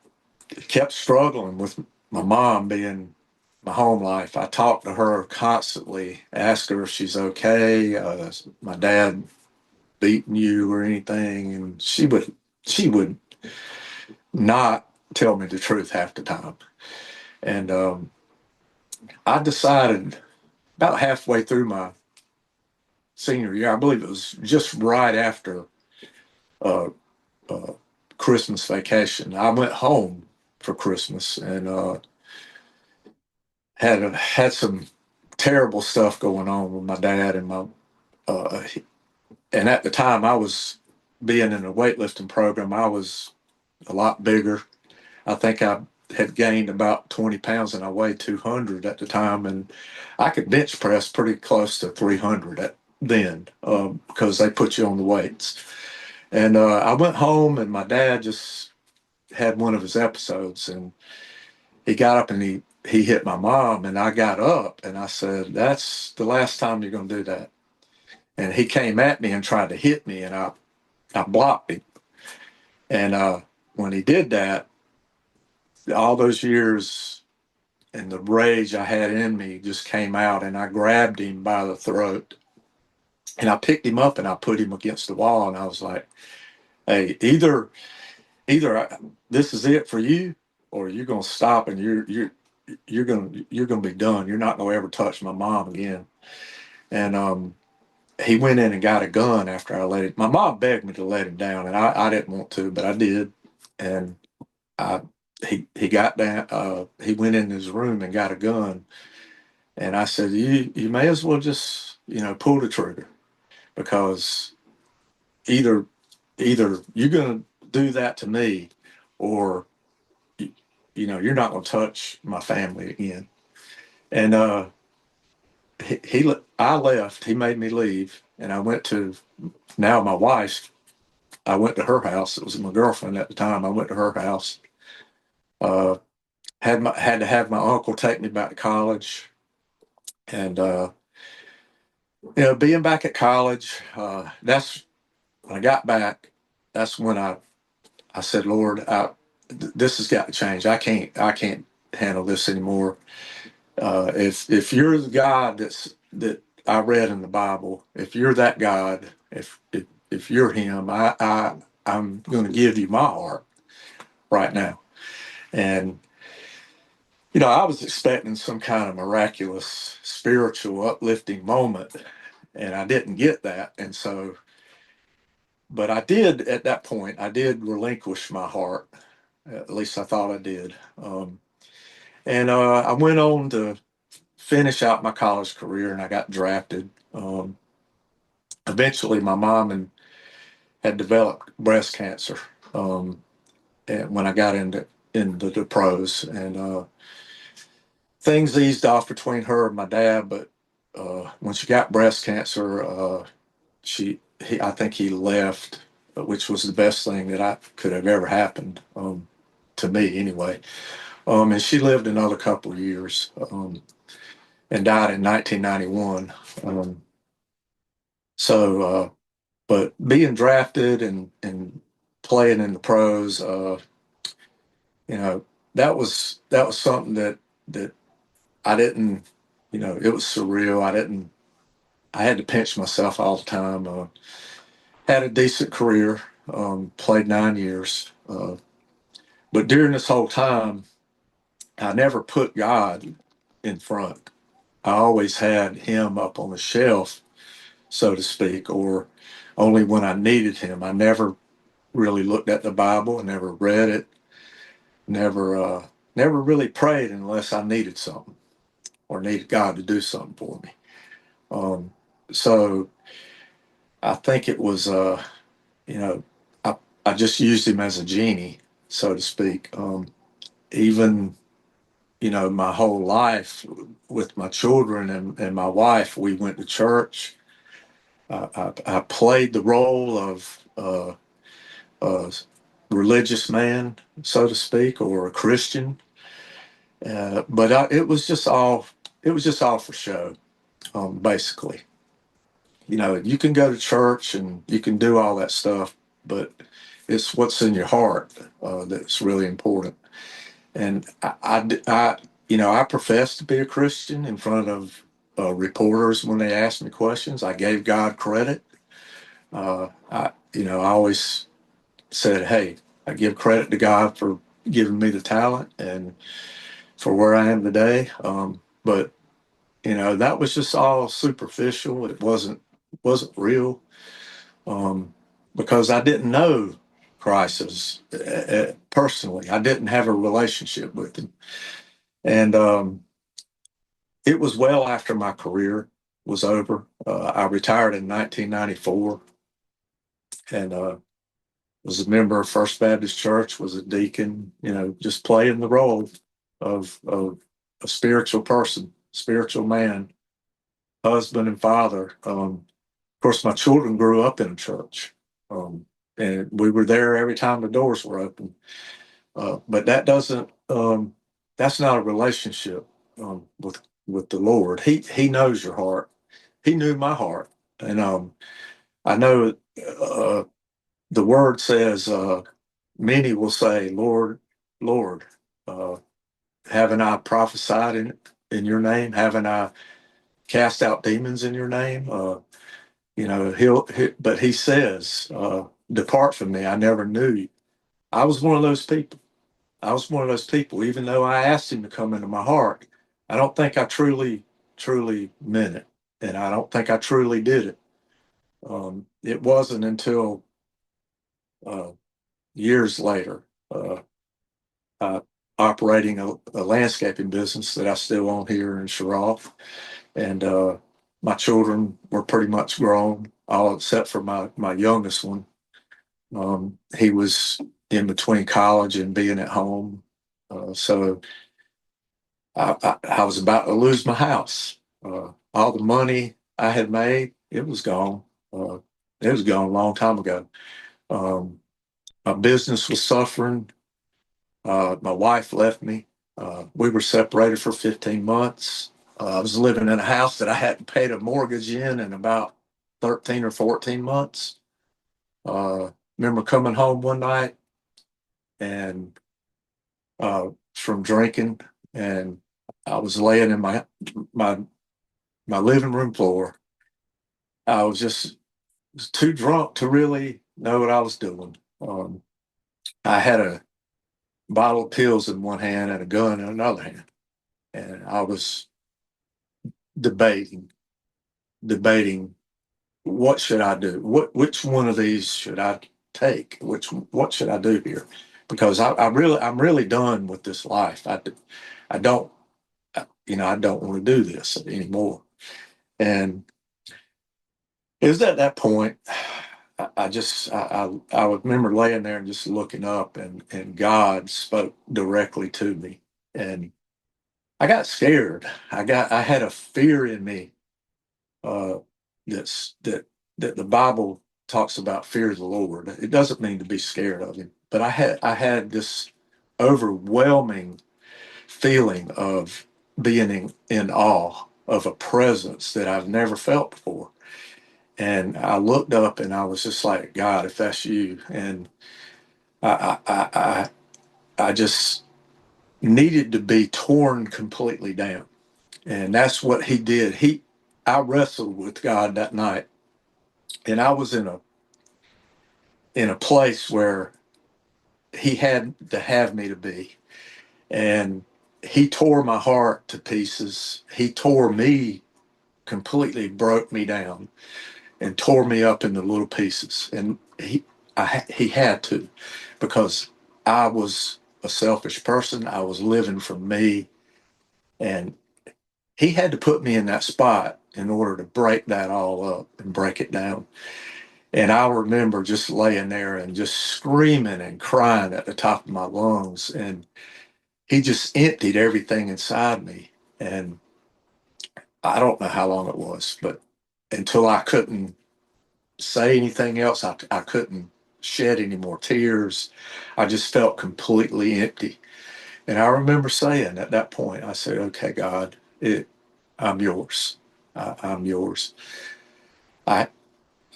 kept struggling with my mom being my home life. I talked to her constantly, asked her if she's okay. My dad beating you or anything, and she would not tell me the truth half the time. And I decided about halfway through my senior year, I believe it was just right after uh, Christmas vacation, I went home for Christmas and had some terrible stuff going on with my dad and and at the time I was being in a weightlifting program. I was a lot bigger. I think I had gained about 20 pounds and I weighed 200 at the time, and I could bench press pretty close to 300 then because they put you on the weights. And I went home, and my dad just had one of his episodes, and he got up and he hit my mom, and I got up and I said, that's the last time you're going to do that. And he came at me and tried to hit me, and I blocked him. And when he did that, all those years and the rage I had in me just came out, and I grabbed him by the throat and I picked him up and I put him against the wall, and I was like, hey, either this is it for you, or you're going to stop and you're going to be done. You're not going to ever touch my mom again. And he went in and got a gun after I let it. My mom begged me to let him down, and I didn't want to, but I did. And he got down. He went in his room and got a gun, and I said, "You may as well just pull the trigger, because either you're going to do that to me, or you're not going to touch my family again." And I left. He made me leave, and I went to now my wife. I went to her house. It was my girlfriend at the time. I went to her house. Had to have my uncle take me back to college, and being back at college. That's when I got back. That's when I said, Lord, this has got to change. I can't handle this anymore. If you're the God that I read in the Bible, if you're that God, if you're Him, I'm going to give you my heart right now. And, you know, I was expecting some kind of miraculous, spiritual, uplifting moment, and I didn't get that. And so, but I did at that point, I did relinquish my heart. At least I thought I did. And I went on to finish out my college career, and I got drafted. Eventually, my mom had developed breast cancer, and when I got into the pros, and things eased off between her and my dad. But when she got breast cancer, I think he left, which was the best thing that I could have ever happened, to me anyway. And she lived another couple of years, and died in 1991. But being drafted and playing in the pros, you know, that was something that I didn't, you know, it was surreal. I had to pinch myself all the time. Had a decent career, played 9 years. But during this whole time, I never put God in front. I always had him up on the shelf, so to speak, or only when I needed him. I never really looked at the Bible, never read it, never really prayed unless I needed something or needed God to do something for me. So I think it was, you know, I just used him as a genie, so to speak. Even, you know, my whole life with my children and my wife, we went to church. I played the role of a religious man, so to speak, or a Christian. But it was just all for show, basically. You know, you can go to church and you can do all that stuff, but it's what's in your heart that's really important. And you know, I profess to be a Christian in front of reporters when they asked me questions. I gave God credit. I always said, "Hey, I give credit to God for giving me the talent and for where I am today." But you know, that was just all superficial. It wasn't real, because I didn't know Christ personally. I didn't have a relationship with him, and it was well after my career was over. I retired in 1994, and was a member of First Baptist Church. Was a deacon. You know, just playing the role of a spiritual person, spiritual man, husband and father. Of course, my children grew up in a church, and we were there every time the doors were open. But that's not a relationship with the Lord. He knows your heart. He knew my heart, and I know the word says many will say, "Lord, Lord, uh, haven't I prophesied in your name? Haven't I cast out demons in your name?" You know, but he says, "Depart from me, I never knew you." I was one of those people. I was one of those people. Even though I asked him to come into my heart, I don't think I truly meant it, and I don't think I truly did it. It wasn't until uh, years later, uh, operating a landscaping business that I still own here in Sherroff, and my children were pretty much grown, all except for my youngest one. He was in between college and being at home. So I was about to lose my house. All the money I had made, it was gone. It was gone a long time ago. Um, my business was suffering. My wife left me. We were separated for 15 months. I was living in a house that I hadn't paid a mortgage in about 13 or 14 months. Remember coming home one night and from drinking, and I was laying in my my living room floor. I was too drunk to really know what I was doing. I had bottle of pills in one hand and a gun in another hand. And I was debating, what should I do? Which one of these should I take? What should I do here? Because I'm really done with this life. I don't, I don't want to do this anymore. And it was at that point, I remember laying there and just looking up, and God spoke directly to me, and I got scared. I had a fear in me, uh, that the Bible talks about fear of the Lord. It doesn't mean to be scared of Him, but I had this overwhelming feeling of being in awe of a presence that I've never felt before. And I looked up and I was just like, God, if that's you. And I just needed to be torn completely down. And that's what He did. I wrestled with God that night, and I was in a place where He had to have me to be. And He tore my heart to pieces. He tore me completely, broke me down and tore me up into little pieces. And he had to, because I was a selfish person. I was living for me, and He had to put me in that spot in order to break that all up and break it down. And I remember just laying there and just screaming and crying at the top of my lungs. And He just emptied everything inside me. And I don't know how long it was, but until I couldn't say anything else, I couldn't shed any more tears. I just felt completely empty. And I remember saying at that point, I said, okay, God, I'm yours. I'm yours. I,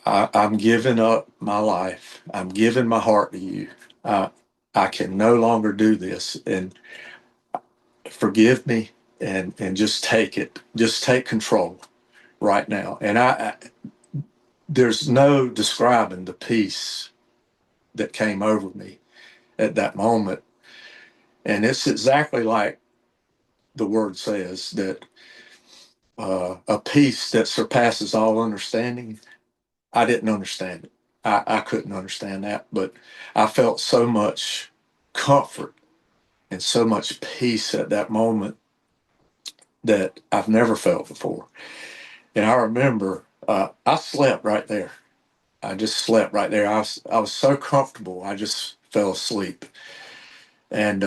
I'm giving up my life. I'm giving my heart to you. Uh, I can no longer do this, and forgive me, and just take it. Just take control right now. And there's no describing the peace that came over me at that moment. And it's exactly like the word says, that a peace that surpasses all understanding. I didn't understand it. I couldn't understand that, but I felt so much comfort and so much peace at that moment that I've never felt before. And I remember I slept right there. I just slept right there. I was so comfortable. I just fell asleep. And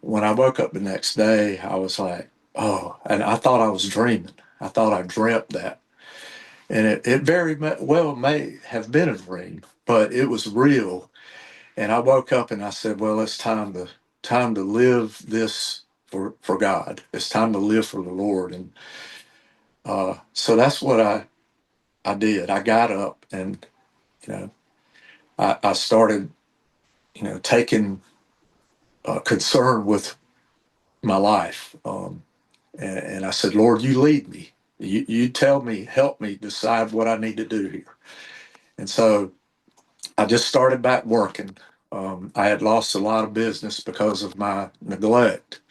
when I woke up the next day, I was like, oh, and I thought I was dreaming. I thought I dreamt that. And it very well may have been a dream, but it was real. And I woke up and I said, well, it's time to live this for God. It's time to live for the Lord. And so that's what I did. I got up, and, you know, I started, taking concern with my life. And I said, Lord, you lead me. You tell me, help me decide what I need to do here. And so I just started back working. I had lost a lot of business because of my neglect,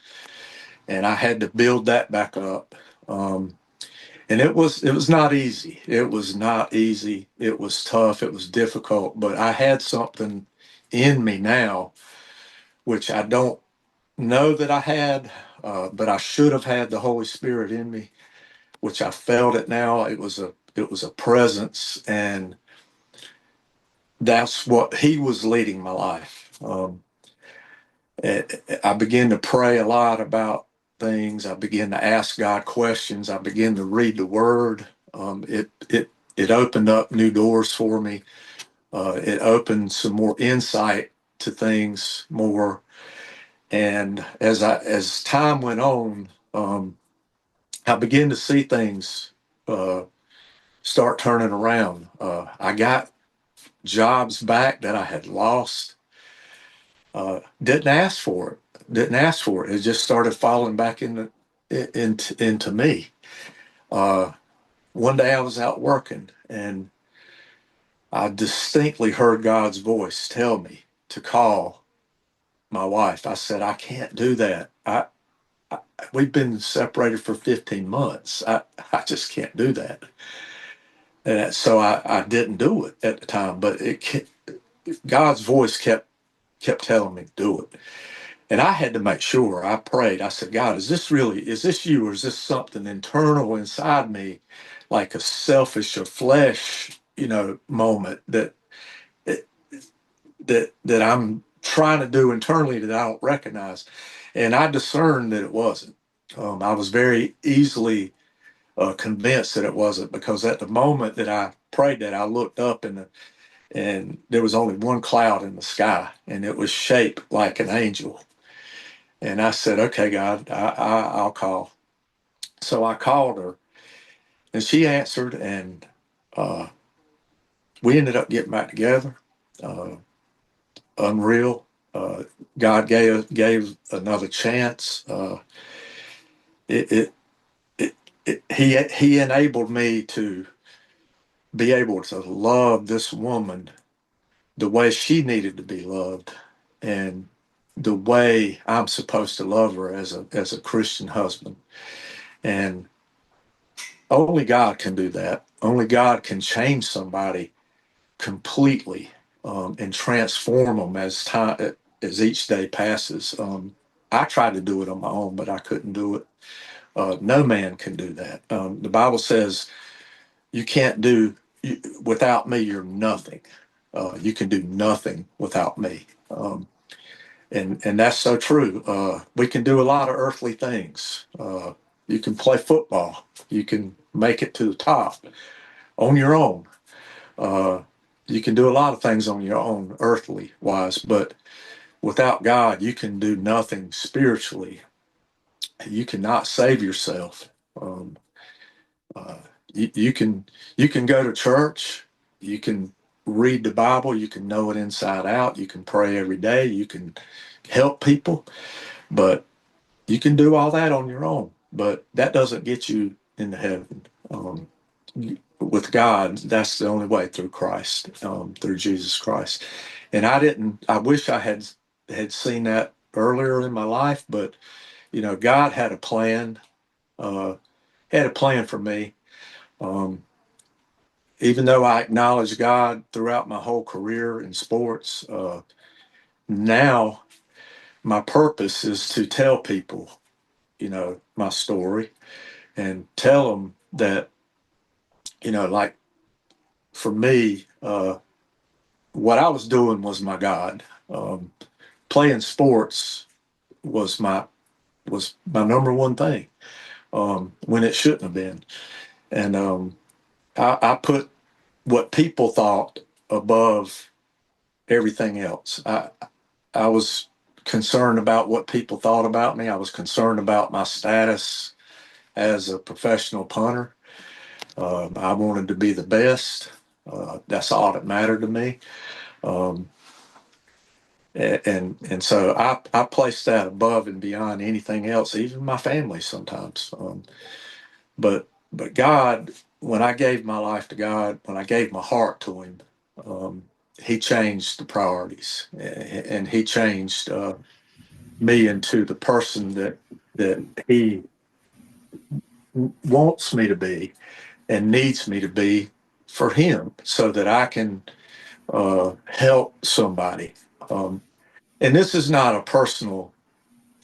and I had to build that back up. And it was not easy. It was not easy. It was tough. It was difficult. But I had something in me now, which I don't know that I had, but I should have had the Holy Spirit in me, which I felt it now. It was a presence, and that's what He was leading my life. I began to pray a lot about things. I began to ask God questions. I began to read the Word. It opened up new doors for me. It opened some more insight to things more. And as time went on, I began to see things uh, start turning around. I got jobs back that I had lost. Didn't ask for it. Didn't ask for it. It just started falling back into me. Uh, One day I was out working, and I distinctly heard God's voice tell me to call my wife. I said, I can't do that. We've been separated for 15 months. I just can't do that. And so I didn't do it at the time, but God's voice kept telling me to do it. And I had to make sure. I prayed. I said, God, is this you, or is this something internal inside me, like a selfish or flesh, moment that I'm trying to do internally that I don't recognize? And I discerned that it wasn't. I was very easily convinced that it wasn't, because at the moment that I prayed that, I looked up and there was only one cloud in the sky, and it was shaped like an angel. And I said, okay, God, I'll call. So I called her, and she answered, and uh, we ended up getting back together. Uh, Unreal. God gave another chance. It, it, he enabled me to be able to love this woman the way she needed to be loved, and the way I'm supposed to love her as a Christian husband. And only God can do that. Only God can change somebody completely, and transform them as each day passes. I tried to do it on my own, but I couldn't do it. No man can do that. The Bible says you can't without me, you're nothing. You can do nothing without me. And that's so true. We can do a lot of earthly things. You can play football. You can make it to the top on your own. You can do a lot of things on your own, earthly wise, but without God, you can do nothing spiritually. You cannot save yourself. Um, uh, you can go to church. You can read the Bible. You can know it inside out. You can pray every day. You can help people, but you can do all that on your own. But that doesn't get you into heaven. With God, that's the only way, through Christ, through Jesus Christ. And I wish I had seen that earlier in my life, but God had a plan for me. Um, Even though I acknowledge God throughout my whole career in sports, now my purpose is to tell people, my story, and tell them that, like, for me, what I was doing was my God. Playing sports was my number one thing, when it shouldn't have been. And I put what people thought above everything else. I was concerned about what people thought about me. I was concerned about my status as a professional punter. I wanted to be the best. That's all that mattered to me. Um, and so I placed that above and beyond anything else, even my family sometimes. But God, when I gave my life to God, when I gave my heart to Him, um, He changed the priorities, and He changed me into the person that He wants me to be and needs me to be for Him, so that I can help somebody. And this is not a personal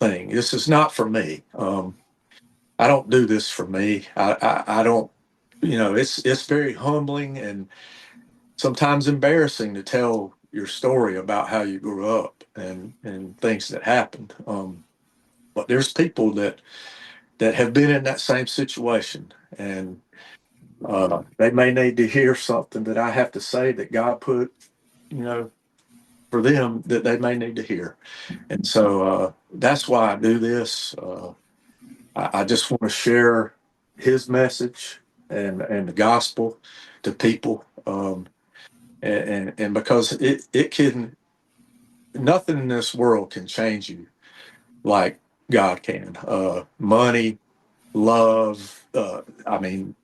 thing. This is not for me. I don't do this for me. I don't. It's very humbling and sometimes embarrassing to tell your story about how you grew up and things that happened. But there's people that have been in that same situation, and they may need to hear something that I have to say that God put, you know, for them, that they may need to hear. And so that's why I do this. I just want to share His message and the gospel to people. And because it can, nothing in this world can change you like God can. Money, love, I mean,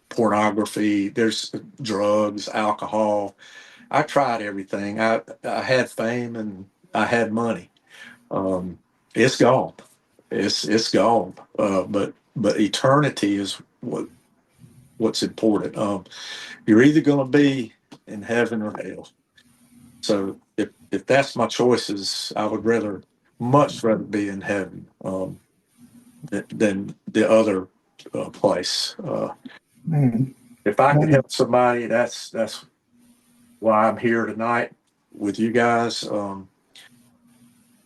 pornography, there's drugs, alcohol. I tried everything. I had fame, and I had money. It's gone. It's gone. But eternity is what's important. You're either going to be in heaven or hell. So if that's my choices, I would much rather be in heaven than the other place. Man, If I could help somebody, that's why I'm here tonight with you guys. And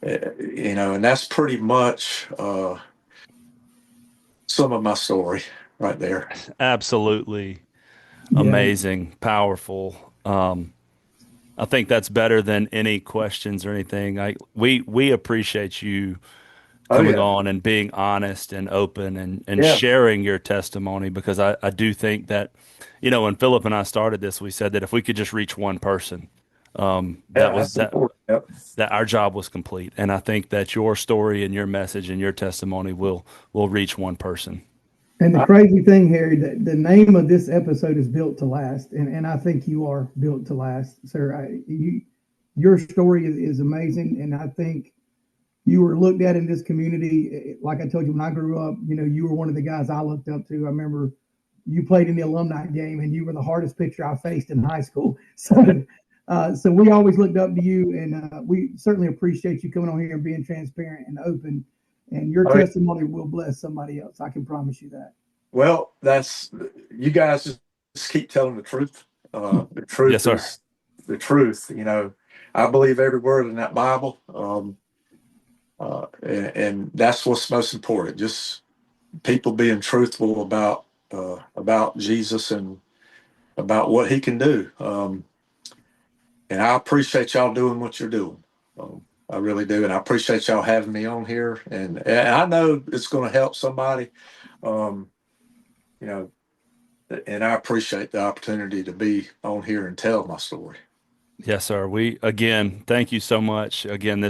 that's pretty much some of my story right there. Absolutely yeah. amazing, powerful. I think that's better than any questions or anything. We appreciate you coming on and being honest and open and sharing your testimony, because I do think that, when Phillip and I started this, we said that if we could just reach one person, that our job was complete. And I think that your story and your message and your testimony will reach one person. And the crazy thing, Harry, the name of this episode is Built to Last, and I think you are built to last, sir. Your story is amazing, and I think you were looked at in this community. Like I told you, when I grew up, you were one of the guys I looked up to. I remember you played in the alumni game, and you were the hardest pitcher I faced in high school. So we always looked up to you, and we certainly appreciate you coming on here and being transparent and open. And your testimony will bless somebody else. I can promise you that. Well, you guys just keep telling the truth. The truth yes, sir. is the truth. I believe every word in that Bible. And that's what's most important. Just people being truthful about Jesus and about what he can do. And I appreciate y'all doing what you're doing. I really do. And I appreciate y'all having me on here. And I know it's going to help somebody, and I appreciate the opportunity to be on here and tell my story. Yes, sir. Again, thank you so much. Again,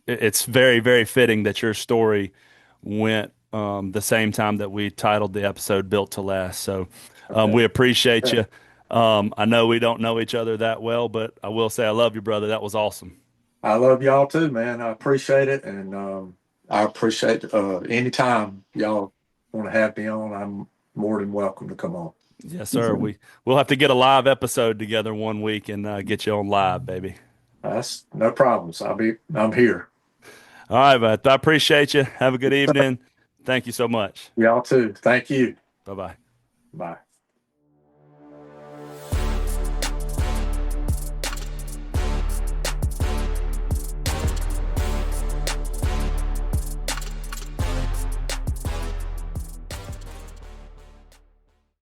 it's very, very fitting that your story went the same time that we titled the episode Built to Last. So we appreciate you. I know we don't know each other that well, but I will say I love you, brother. That was awesome. I love y'all too, man. I appreciate it. And I appreciate anytime y'all want to have me on, I'm more than welcome to come on. Yes, sir. We'll have to get a live episode together one week and get you on live, baby. That's no problems. I'm here. All right, but I appreciate you. Have a good evening. Thank you so much. Y'all too. Thank you. Bye-bye. Bye.